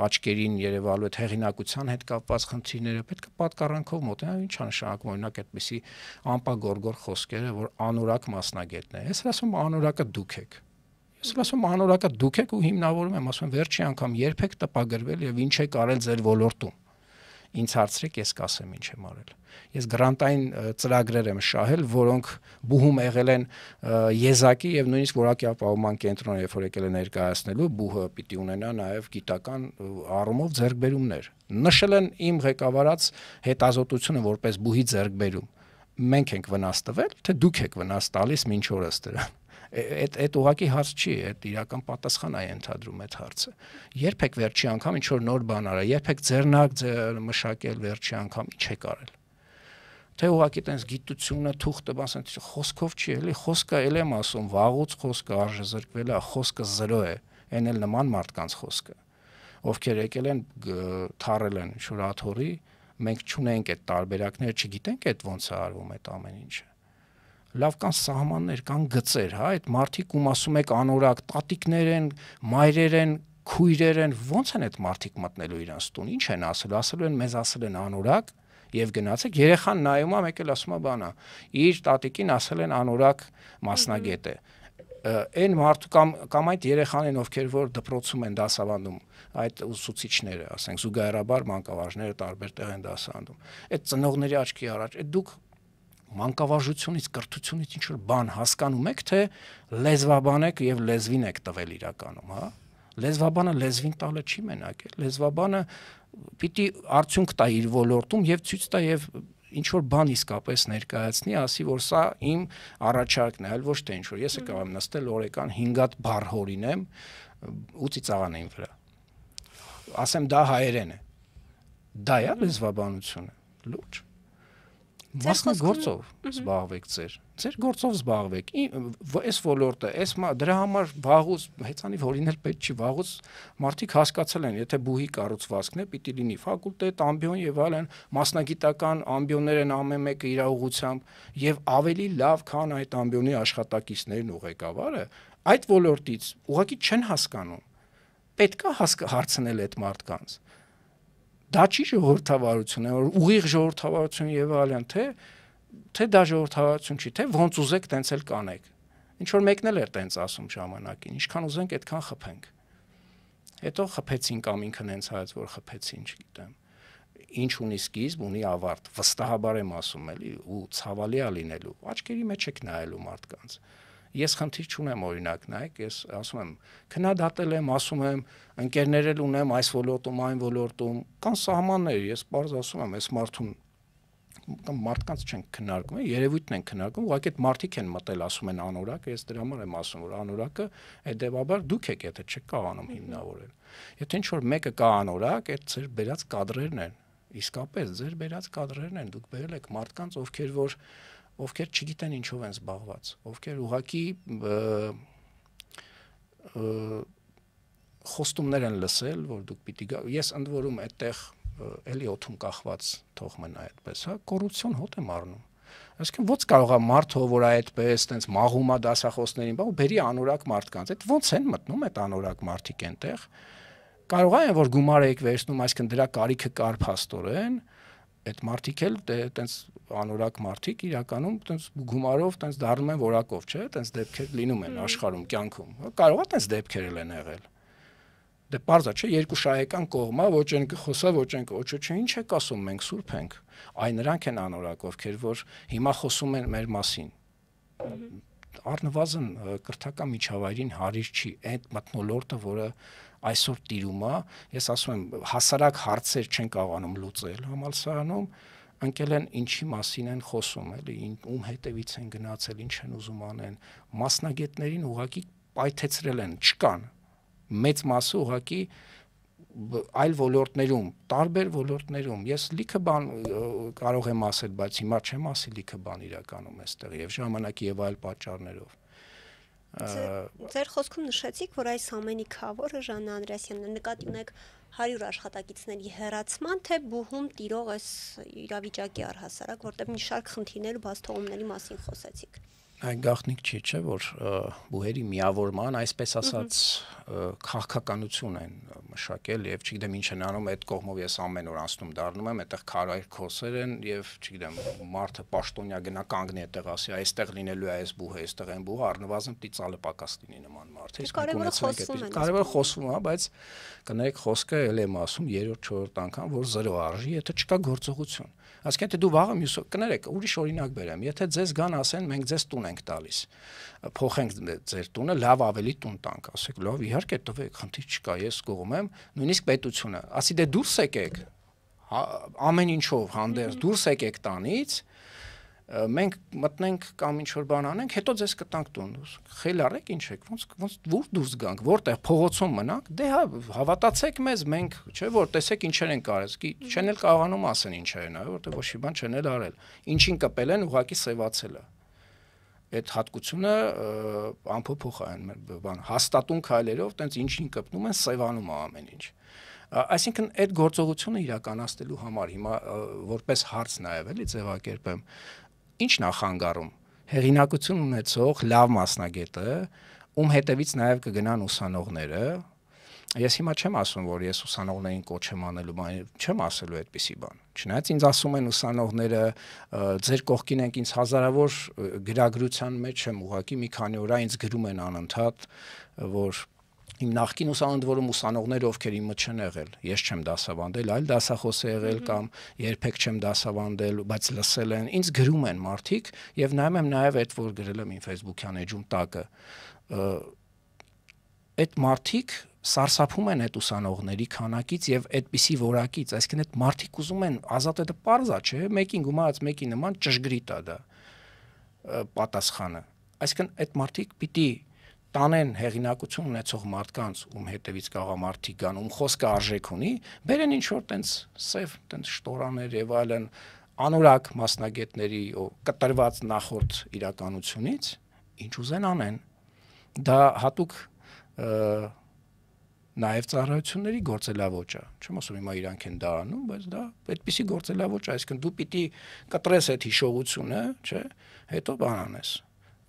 աչքերին երևալու այդ հեղինակության հետ կապված խնդիրները պետք է պատկառանքով մոտենալ, ինչա նշանակում օրինակ այդպիսի ամպագորգոր խոսքերը, որ անորակ մասնագետն է։ Ես ասում եմ անորակը դուք եք։ Ես ասում եմ անորակը դուք եք ու հիմնավորում եմ, ասում եմ վերջի անգամ երբեք տպագրվել եւ ինչ եք արել ձեր ոլորտում։ Ինձ հարցրեք, ես կասեմ ինչ եմ արել։ Ես գրանտային ծրագրեր եմ շահել, որոնք բուհում եղել են եզակի եւ նույնիսկ որակի ապահովման կենտրոնը, երբ որ եկել է ներկայացնելու, բուհը պիտի ունենա նաեւ գիտական առումով ձեռքբերումներ։ Նշել են իմ ղեկավարած հետազոտությունը որպես բուհի ձեռքբերում։ Մենք ենք վնաս տվել, թե դուք եք վնաս տալիս մինչ օրս դրան։ Այդ ուղղակի հարց չի, այդ իրական պատասխան է ընդհանրում այդ հարցը։ Երբեք վերջի անգամ ինչ որ նոր բան արա, երբեք ձեռնակ մշակել վերջի անգամ ինչ եք արել։ Թե ուղղակի տենց գիտությունը թուղթը ասեն, խոսքով չի, էլի խոսքը էլ եմ ասում, վաղուց խոսքը արժեզրկվել է, խոսքը 0 է, այն էլ նման մարդկանց խոսքը, ովքեր եկել են թարել են շուրաթորի, մենք չունենք այդ տարբերակները, չգիտենք այդ ոնց է արվում այդ ամեն ինչը։ Լավ կան սահմաններ, կան գծեր, հա, այդ մարդիկ ում ասում եք անորակ, տատիկներ են, մայրեր են, քույրեր են, ոնց են այդ մարդիկ մտնելու իրանց տուն, ինչ են ասելու են, մեզ ասել են անորակ եւ գնացեք, երեխան նայում է, մեկ էլ ասում է բանա, իր տատիկին ասել են անորակ մասնագետ է։ Այն մարդու կամ այդ երեխաներին, ովքեր որ դպրոցում են դասավանդում, այդ ուսուցիչները, ասենք զուգահեռաբար մանկավարժները տարբեր տեղ են դասավանդում։ Այդ ծնողների աչքի առաջ, այդ դուք մանկավարժությունից, կրթությունից ինչ որ բան հասկանում եք, թե լեզվաբան եք եւ լեզվին եք տվել իրականում, հա։ Լեզվաբանը լեզվին տալը չի մենակ, լեզվաբանը պիտի արդյունք տա իր ոլորտում եւ ցույց տա եւ ինչ որ բան իսկապես ներկայացնի, ասի որ սա իմ առաջարկն է, այլ ոչ թե ինչ որ ես եկավ եմ նստել օրեկան 5 հատ բառ հորինեմ ու ծիծաղան եմ վրա։ Ասեմ դա հայերեն է։ Դա է լեզվաբանությունը, լուրջ։ Մասնագործով զբաղվեք ձեր գործով զբաղվեք, այս ոլորտը, դրա համար վաղուց, հեծանիվ հորինել պետք չի, վաղուց մարդիկ հասկացել են, եթե բուհի կառուցվածքն է, պիտի լինի ֆակուլտետ, ամբիոն եւ այլն, մասնագիտական ամբիոններ են ամեն մեկը իր ուղղությամբ եւ ավելի լավ, քան այդ ամբիոնի աշխատակիցներն ու ղեկավարը, այդ ոլորտից ուղղակի չեն հասկանում։ Պետք է հարցնել այդ մարդկանց։ Դա չի ժողովրդավարություն է, որ ուղիղ ժողովրդավարություն եւ այլն, թե դա ժողովրդավարություն չի, թե ոնց ուզեք տենց էլ կանեք։ Ինչ որ մեկն էլ էր տենց ասում ժամանակին, ինչքան ուզենք այդքան խփենք։ Հետո խփեցին կամ ինքն հենց հայաց որ խփեցին, չգիտեմ։ Ինչ ունի սկիզբ, ունի ավարտ, վստահաբար եմ ասում էլի, ու ցավալի է լինելու։ Աչքերի մեջ եք նայելու մարդկանց։ Ես խնդիր չունեմ օրինակ, նայեք, ես ասում եմ, քննադատել եմ, ասում եմ, ընկերներ էլ ունեմ այս ոլորտում, այն ոլորտում, կան սահմաններ, ես բարձ ասում եմ, այս մարդուն մարդկանց չեն քննարկում, երևույթն են քննարկում, ուղղակի այդ մարդիկ են մտել, ասում են անորակ, ես դրա համար եմ ասում, որ անորակը հետեւաբար դուք եք, եթե չեք կարողանում հիմնավորել։ Եթե ինչ որ մեկը կա անորակ, այդ ձեր բերած կադրերն են, իսկապես ձեր բերած կադրերն են, դուք բերել եք մարդկանց, ովքեր չգիտեն ինչով են զբաղված, ովքեր ուղղակի խոստումներ են լսել, որ դուք պիտի գա, ես ընդ որում այդտեղ էլի օթում կախված թող մնա այդպես, հա, կոռուպցիոն հոտ եմ առնում։ Այսինքն ո՞նց կարող է մարդը, որ այդպես տենց մաղում է դասախոսներին, բա ու բերի անորակ մարդկանց, այդ ո՞նց են մտնում այդ անորակ մարդիկ այնտեղ։ Կարող է որ գումար եք վերցնում, այսինքն դրա կարիքը կար փաստորեն, այդ մարդիկ էլ տենց անորակ մարդիկ իրականում տենց գումարով տենց դառնում են որակով, չէ՞, տենց դեպքեր լինում են աշխարհում, կյանքում։ Կարող է տենց դեպքեր են եղել։ Դե պարզա չէ, երկու շահեկան կողմա, ոչ են կխոսա, ոչ են ոչ ինչ եք ասում, մենք սուրբ ենք։ Այ նրանք են անորակ, ովքեր որ հիմա խոսում են մեր մասին։ Առնվազն կրթական միջավայրին հարիր չի այդ մթնոլորտը, որը այսօր տիրում է, ես ասում եմ, հասարակ հարցեր չեն կարողանում լուծել համալսարանում, ընկել են ինչի մասին են խոսում, էլի, ում հետևից են գնացել, ինչ են ուզում անեն, մասնագետներին ուղղակի պայթեցրել են, չկան։ Մեծ մասը ուղղակի այլ ոլորտներում, տարբեր ոլորտներում, ես լիքը բան կարող եմ ասել, բայց հիմա չեմ ասի լիքը բան իրականում այստեղ եւ ժամանակի եւ այլ պատճառներով։ Ձեր խոսքում նշեցիք, որ այս ամենի քավորը Ժաննա Անդրեասյանն նկատի ունեք 100 աշխատակիցների հեռացման, թե բուհում տիրող այս իրավիճակի առհասարակ, որտեղ մի շարք խնդիրներ ու բացթողումների մասին խոսեցիք։ Այն գաղտնիք չի, չէ, որ բուհերի միավորման, այսպես ասած, քաղաքականություն են մշակել եւ չգիտեմ ինչ են անում այդ կողմով ես ամեն օր անցնում դառնում եմ, այդտեղ քարայր քոսեր են եւ չգիտեմ մարդը պաշտոնյա գնա կանգնի այդտեղ ասի, այստեղ լինելու է այս բուհը, այստեղ այն բուհը, առնվազն պիտի ծալը պակաս լինի նման մարդ։ Կարևորը խոսվում է, բայց կներեք խոսքը ել եմ ասում 3-4 անգամ, որ 0 արժի, եթե չկա գործողություն։ Այսինքն թե դու վաղը մյուս կներեք, ուրիշ օրինակ բերեմ, եթե ձեզ գան ասեն մենք ձեզ տուն ենք տալիս, փոխենք ձեր տունը, լավ ավելի տուն տանք, ասեք, լավ, իհարկե տվեք, խնդիր չկա, ես կողմ եմ, նույնիսկ պետությունը, ասի դե դուրս եկեք, ամեն ինչով հանդերձ դուրս եկեք տանից, մենք մտնենք կամ ինչ որ բան անենք, հետո ձեզ կտանք տուն, խել արեք ինչ եք, ոնց որ դուրս գանք, որտեղ փողոցում մնանք, դե հավատացեք մեզ, մենք, չէ՞ որ տեսեք ինչեր են կարել, չեն էլ կարողանում ասեն ինչեր են արել, որտեղ ոչ մի բան չեն էլ արել, ինչին կպել են, ուղղակի սևացել է։ Այդ հատկությունը ամփոփող է այն բան, հաստատուն քայլերով, տենց ինչին կպնում են, սևանում է ամեն ինչ։ Այսինքն այդ գործողությունը իրականացնելու համար հիմա որպես հարց նաև էլի ձևակերպեմ, ինչ նախանգարում հեղինակություն ունեցող լավ մասնագետը, ում հետևից նաև կգնան ուսանողները, ես հիմա չեմ ասում, որ ես ուսանողներին կոչ եմ անելու, չեմ ասելու այդպիսի բան։ Չնայած ինձ ասում են ուսանողները, ձեր կողքին ենք, ինձ հազարավոր գրագրության մեջ եմ ուղղակի մի քանի օր ինձ գրում են անընդհատ, որ իմ նախկին ուսանողներում ուսանողներ ովքեր իմը չեն եղել, ես չեմ դասավանդել, այլ դասախոս է եղել կամ երբեք չեմ դասավանդել, բայց լսել են, ինձ գրում են մարդիկ եւ նայում եմ նաեւ այդ որ գրել եմ իմ Facebook-յան էջում տակը, այդ մարդիկ սարսափում են այդ ուսանողների քանակից եւ այդպիսի որակից, այսինքն այդ մարդիկ ուզում են ազատը պարզա, չէ, մեկին գումարած մեկի նման ճշգրիտ է դա պատասխանը, այսինքն այդ մարդիկ պիտի տանեն հեղինակություն ունեցող մարդկանց, ում հետևից կարող մարդիկ գան, ում խոսքը արժեք ունի, բերեն ինչ որ տենց սև, տենց շտորաներ եւ այլն անորակ մասնագետների կտրված նախորդ իրականությունից, ինչ ուզեն անեն։ Դա հատուկ նաև ծառայությունների գործելավոճ է։ Չեմ ասում հիմա իրանք են դա անում, բայց դա այդպիսի գործելավոճ է, այսինքն դու պիտի կտրես այդ հիշողությունը, չէ՞, հետո բան անես։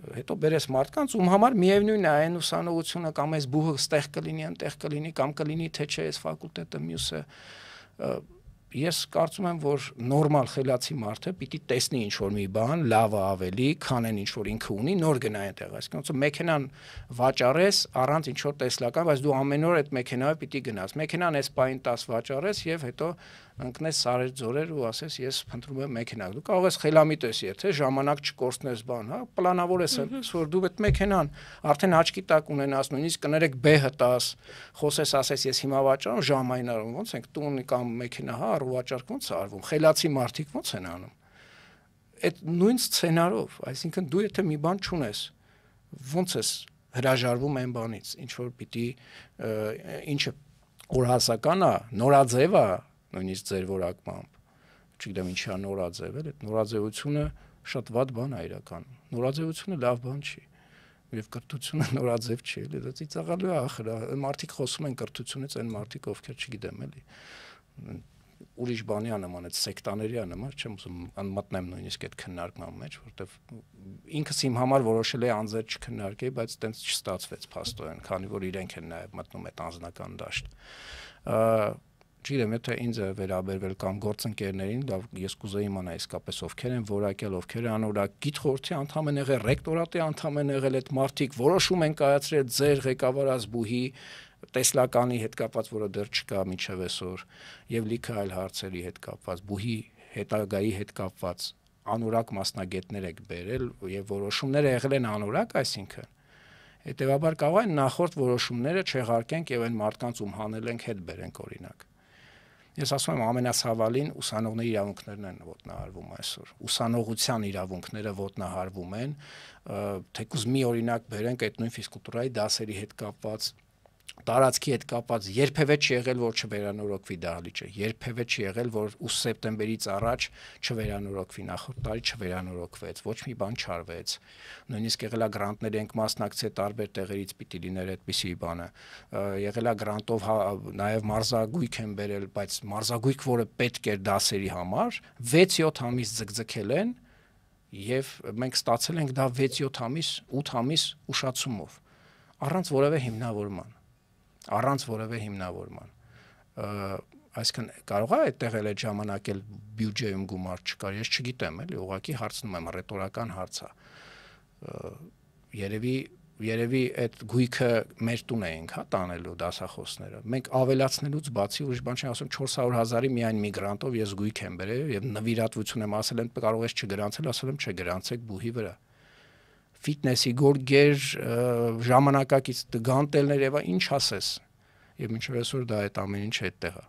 Հետո բերես մարդկանց, ում համար միևնույն է այն ուսանողությունը կամ այս բուհը ստեղ կլինի, այնտեղ կլինի կամ կլինի թե չէ այս ֆակուլտետը մյուսը։ Ես կարծում եմ, որ նորմալ խելացի մարդը պիտի տեսնի ինչ որ մի բան, լավը ավելի, քան այն ինչ որ ինքը ունի, նոր գնա այնտեղ, այսինքն ոնց մեքենան վաճառես առանց ինչ որ տեսլական, բայց դու ամեն օր այդ մեքենայով պիտի գնաս։ Մեքենան այս պահին 10 վաճառես եւ հետո ընկնես սարեր ձորեր ու ասես ես փնտրում եմ մեքենա։ Դու կարող ես խելամիտ ես եթե ժամանակ չկորցնես բան, հա, պլանավորես այնպես որ դու այդ մեքենան արդեն աչքի տակ ունենաս, նույնիսկ կներեք B-ը տաս, խոսես ասես ես հիմա վաճառում ժամային արում, ոնց ենք տուն կամ մեքենա, հա, առուվաճառք ոնց է արվում, խելացի մարդիկ ոնց են անում։ Այդ նույն սցենարով, այսինքն դու եթե մի բան չունես, ոնց ես հրաժարվում այն բանից, ինչ որ պիտի ինչը օրհասական է, նորաձև է, նույնիսկ ձեր որակմամբ, չգիտեմ ինչի է նորաձև, այդ նորաձևությունը շատ վատ բան է իրականում, նորաձևությունը լավ բան չի, եւ կրթությունը նորաձև չի, էլի, դա ծիծաղալու է ախր, մարդիկ խոսում են կրթությունից, այն մարդիկ ովքեր չգիտեմ, էլի, ուրիշ բանի նման, այդ սեկտաների նման, չեմ ուզում մտնեմ նույնիսկ այդ քննարկման մեջ, որտեվ ինքս իմ համար որոշել եմ անձեր չքննարկեի, բայց տենց չստացվեց փաստորեն, քանի որ իրենք են նաև մտնում այդ անձնական դաշտ։ Չգիտեմ, եթե ինձ է վերաբերվել կամ գործընկերներին, լավ, ես կուզեի իմանալ իսկապես ովքեր են որակել, ովքեր են անորակ, գիտխորհրդի անդամ են եղել, ռեկտորատի անդամ են եղել այդ մարդիկ, որոշում են կայացրել ձեր ղեկավարած բուհի տեսլականի հետ կապված, որը դեռ չկա մինչև այսօր, եւ լիքը այլ հարցերի հետ կապված, բուհի հետագայի հետ կապված անորակ մասնագետներ եք բերել եւ որոշումները եղել են անորակ, այսինքն հետեւաբար կարող է նախորդ որոշումները չեղարկենք եւ այն մարդկանց ում հանել ենք հետ բերենք օրինակ։ Ես ասում եմ ամենասավալին ուսանողների իրավունքներն են ոտնահարվում այսօր։ Ուսանողության իրավունքները ոտնահարվում են, թեկուզ մի օրինակ բերենք այդ նույն ֆիզկուլտուրայի դասերի հետ կապված, տարածքի հետ կապված երբևէ չի եղել, որ չվերանորոգվի դահլիճը, երբևէ չի եղել, որ 8 սեպտեմբերից առաջ չվերանորոգվի, նախորդ տարի չվերանորոգվեց, ոչ մի բան չարվեց։ Նույնիսկ եղել է գրանտների ենք մասնակցել տարբեր տեղերից պիտի լիներ այդպիսի բանը։ Եղել է գրանտով նաև մարզագույք են բերել, բայց մարզագույք, որը պետք էր դասերի համար, 6-7 ամիս ձգձգել են եւ մենք ստացել ենք դա 6-7 ամիս, 8 ամիս ուշացումով, առանց որևէ հիմնավորման, այսինքն կարող է այդտեղ էլ այդ ժամանակ էլ բյուջեում գումար չկար, ես չգիտեմ, էլի ուղղակի հարցնում եմ, ռետորական հարց է, երևի այդ գույքը մեր տուն էինք, հա, տանելու դասախոսները, մենք ավելացնելուց բացի ուրիշ բան չեմ ասում, 400,000-ի միայն միգրանտով ես գույք եմ բերել եւ նվիրատվություն եմ ասել են կարող ես չգրանցել, ասել եմ չգրանցեք բուհի վրա։ Ֆիթնեսի գորգեր, ժամանակակից գանտելներ եւ ինչ ասես։ Եվ մինչև այսօր դա այդ ամեն ինչ այդտեղ է,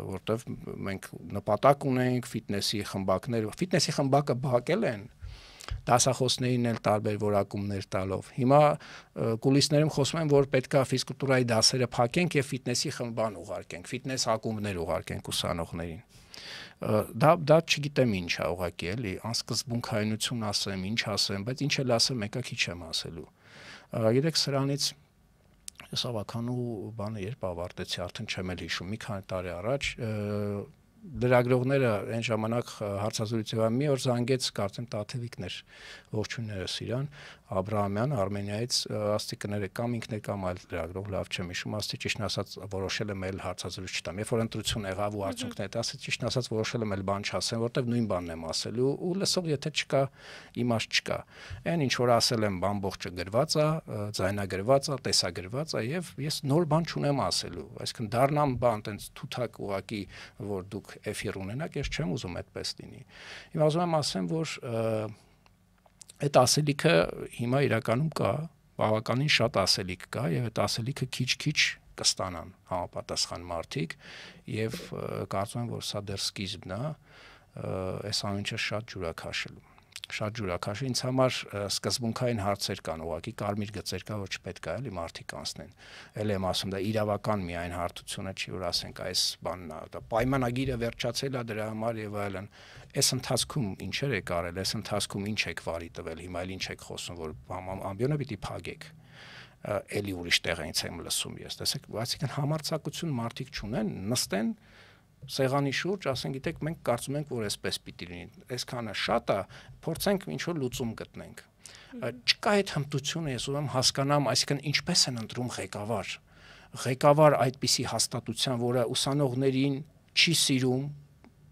որտեվ մենք նպատակ ունենք ֆիթնեսի խմբակը բակել են, դասախոսներին էլ տարբեր որակումներ տալով։ Հիմա կուլիսներում խոսում են, որ պետքա ֆիզկուլտուրայի դասերը փակենք եւ ֆիթնեսի խմբան ուղարկենք, ֆիթնես ակումբներ ուղարկենք ուսանողներին։ Դա չգիտեմ ինչ է ուղղակի էլի, անսկզբունքայնություն ասեմ, ինչ ասեմ, բայց ինչ էլ ասեմ, մեկը քիչ եմ ասելու։ Գիտեք, սրանից ես ավականու բանը երբ ավարտեցի, արդեն չեմ էլ հիշում, մի քանի տարի առաջ լրագրողները այն ժամանակ հարցազրույցով մի օր զանգեց, կարծեմ Տաթևիկն էր, ողջույններս իրան, Աբրահամյան, Արմենիայից, ասցի կներեք կամ ինքն է կամ այլ լրագրող, լավ չեմ հիշում, ասցի ճիշտն ասած որոշել եմ էլ հարցազրույց չտամ։ Երբ որ ընտրություն եղավ ու արդյունքները ասացի ճիշտն ասած որոշել եմ էլ բան չասեմ, որտեվ նույն բանն եմ ասելու ու լսող եթե չկա, իմաստ չկա։ Այն ինչ որ ասել եմ, բամբողջը գրված է, ձայնագրված է, տեսագրված է եւ ես նոր բան չունեմ ասելու, այսինքն դառնամ բան տենց թութակ ուղակի, որ դուք էֆիր ունենաք, ես չեմ ուզում այդպես լինի։ Հիմա ուզում եմ ասեմ, որ այդ ասելիքը հիմա իրականում կա, բավականին շատ ասելիք կա եւ այդ ասելիքը քիչ-քիչ կստանան համապատասխան մարդիկ եւ կարծում եմ, որ սա դեռ սկիզբն է, այս ամենը շատ ջուրաքաշելու։ Ինձ համար սկզբունքային հարցեր կան, ուղղակի կարմիր գծեր կա, որ չպետք է էլի մարդիկ անցնեն։ Էլ եմ ասում, դա իրավական միայն հարթությունը չի, որ ասենք այս բանն է, դա պայմանագիրը վերջացել է դրա համար եւ այլն։ Այս ընթացքում ինչեր եք արել, այս ընթացքում ինչ եք վարի տվել, հիմա էլ ինչ եք խոսում, որ ամբիոնը պիտի փակեք։ Էլի ուրիշ տեղից եմ լսում ես, տեսեք, այսինքն համարձակություն մարդիկ չունեն, նստեն սեղանի շուրջ, ասեն, գիտեք, մենք կարծում ենք, որ այսպես պիտի լինի, այսքանը շատ է, փորձենք ինչ-որ լուծում գտնենք։ Չկա այդ հմտությունը, ես ուզում եմ հասկանամ, այսինքն ինչպես են ընտրում ղեկավար։ Ղեկավար այդպիսի հաստատության, որը ուսանողներին չի սիրում,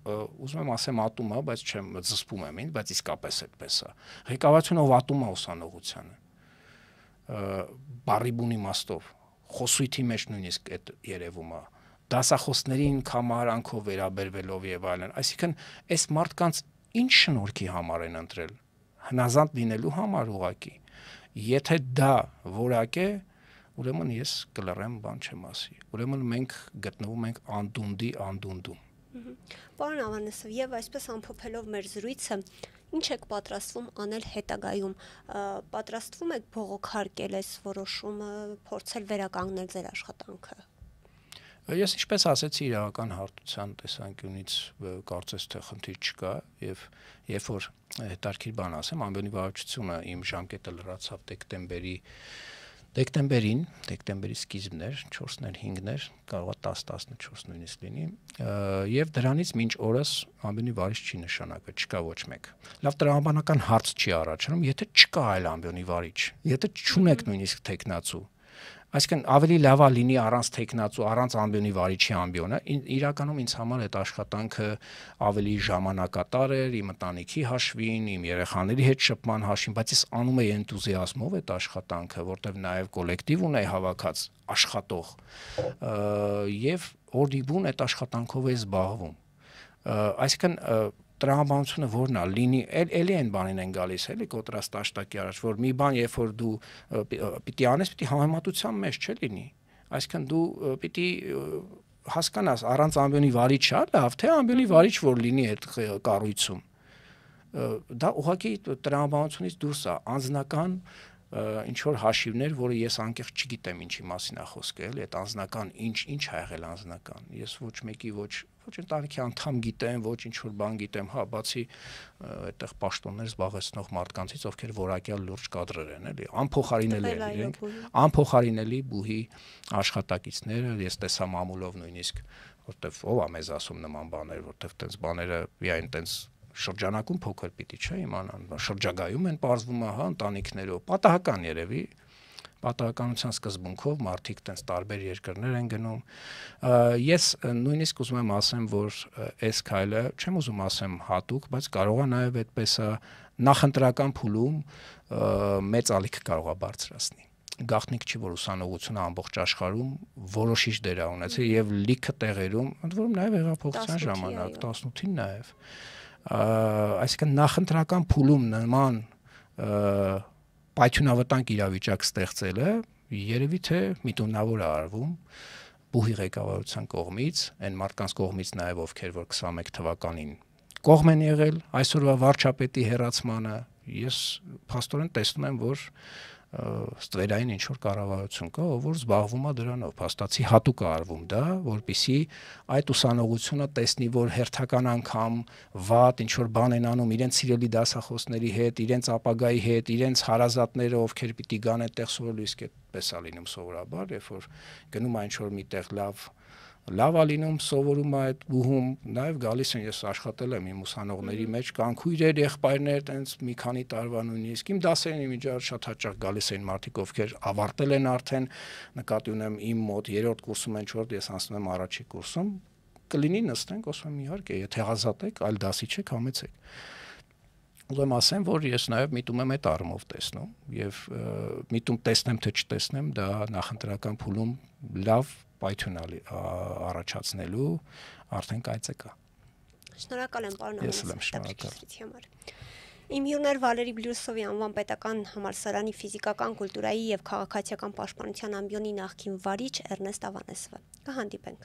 ուզում եմ ասեմ ատում է, բայց չեմ զսպում եմ, բայց իսկապես այդպես է։ Ղեկավարությունը ով ատում է ուսանողությանը։ Բառի բուն իմաստով, խոսույթի մեջ նույնիսկ այդ երևում է։ Դասախոսներին կամարանքով վերաբերվելով եւ այլն, այսինքն այս մարդկանց ինչ շնորհքի համար են ընտրել, հնազանդ լինելու համար ուղակի, եթե դա որակ է, ուրեմն ես կլռեմ, բան չեմ ասի, ուրեմն մենք գտնվում ենք անդունդի անդունդում։ Պարոն Ավանեսով, եւ այսպես ամփոփելով մեր զրույցը, ինչ եք պատրաստվում անել հետագայում, պատրաստվում եք բողոքարկել այս որոշումը, փորձել վերականգնել ձեր աշխատանքը։ Ես ինչպես ասեցի, իրավական հարթության տեսանկյունից կարծես թե խնդիր չկա եւ երբ որ հետարքիր բան ասեմ, ամբիոնի վարչությունը իմ ժամկետը լրացավ դեկտեմբերի դեկտեմբերի սկիզբներ, 4-ներ, 5-ներ, կարող է 10-14 նույնիսկ լինի, եւ դրանից մինչ օրս ամբիոնի վարիչ չի նշանակվել, չկա ոչ մեկ։ Լավ, տրամաբանական հարց չի առաջանում, եթե չկա այլ ամբիոնի վարիչ, եթե չունեք նույնիսկ տեխնացու, այսինքն ավելի լավ է լինի առանց տեխնացու, առանց ամբիոնի վարիչի ամբիոնը, իրականում ինձ համար այդ աշխատանքը ավելի ժամանակատար էր, իմ ընտանիքի հաշվին, իմ երեխաների հետ շփման հաշվին, բայց ես անում եի էնտուզիազմով այդ աշխատանքը, որտեղ նաև կոլեկտիվ ունեի հավաքած աշխատող, եւ օրդիբուն այդ աշխատանքով էի զբաղվում, այսինքն տրամաբանությունը որն է լինի էլի այն բանին են գալիս էլի կոտրած տաշտակի առաջ որ մի բան երբ որ դու պիտի անես պիտի համեմատության մեջ չլինի այսինքն դու պիտի հասկանաս առանց ամբիոնի վարիչ է լավ թե ամբիոնի վարիչ որ լինի այդ կառույցում դա ուղղակի տրամաբանությունից դուրս է անձնական ինչ որ հաշիվներ, որը ես անկեղծ չգիտեմ ինչի մասին է խոսքը, էլի, այդ անձնական ինչ ա եղել անձնական։ Ես ոչ մեկի ոչ ընտանիքի անդամ գիտեմ, ոչ ինչ որ բան գիտեմ, հա, բացի այդտեղ պաշտոններ զբաղեցնող մարդկանցից, ովքեր որակյալ լուրջ կադրեր են, էլի, անփոխարինելի են իրենք, անփոխարինելի բուհի աշխատակիցները, ես տեսա մամուլով նույնիսկ, որտեվ ով է մեզ ասում նման բաներ, որտեվ տենց բաները միայն տենց շրջանակում փոքր պիտի չէ իմանան, շրջագայում են պարզվում է, հա, ընտանիքներով, պատահական երևի, պատահականության սկզբունքով մարդիկ տենց տարբեր երկրներ են գնում։ Ես նույնիսկ ուզում եմ ասեմ, որ այս քայլը, չեմ ուզում ասեմ հատուկ, բայց կարող է նաև այդպես նախընտրական փուլում մեծ ալիք կարող է բարձրացնի։ Գաղտնիք չի, որ ուսանողությունը ամբողջ աշխարհում որոշիչ դեր է ունեցել եւ լիքը տեղերում, ընդ որում նաև հեղափոխության ժամանակ 18-ին նաև այսինքն նախընտրական փուլում նման պայթյունավտանգ իրավիճակ ստեղծելը երևի թե միտումնավոր է արվում բուհի ղեկավարության կողմից, այն մարդկանց կողմից նաև ովքեր որ 21 թվականին կողմ են եղել այսօրվա վարչապետի հերացմանը, ես փաստորեն տեսնում եմ, որ ստվերային ինչ որ կառավարություն կա, ով որ զբաղվում է դրանով, փաստացի հատուկ է արվում դա, որպեսզի այդ ուսանողությունը տեսնի, որ հերթական անգամ վատ ինչ որ բան են անում իրենց սիրելի դասախոսների հետ, իրենց ապագայի հետ, իրենց հարազատները, ովքեր պիտի գան այդտեղ սովորելու, իսկ այդպես է լինում սովորաբար, երբ որ գնում է ինչ որ միտեղ լավ է լինում, սովորում է այդ բուհում, նաև գալիս են, ես աշխատել եմ իմ ուսանողների մեջ, կան քույրեր, եղբայրներ, տենց մի քանի տարվա նույնիսկ իմ դասերին միջազգ շատ հաճախ գալիս էին մարդիկ, ովքեր ավարտել են արդեն, նկատի ունեմ իմ մոտ 3-րդ կուրսում են 4-րդ, ես անցնում եմ առաջի կուրսում, կլինի նստենք, ասում եմ իհարկե, եթե ազատ եք, այլ դասի չեք, համեցեք։ Ուզում ասեմ, որ ես նաև միտում եմ այդ առումով տեսնում եւ միտում տեսնեմ թե չտեսնեմ, դա նախընտրական փուլում լավ պայթյունալի առաջացնելու արդեն կայծե կա։ Շնորհակալ եմ պարոն Ամենասարյան։ Իմ հյուրն Վալերի Բլյուսովի անվան պետական համալսարանի ֆիզիկական, կուլտուրայի եւ քաղաքացիական պաշտպանության ամբիոնի նախկին վարիչ Էրնեստ Ավանեսովը։ Կհանդիպենք։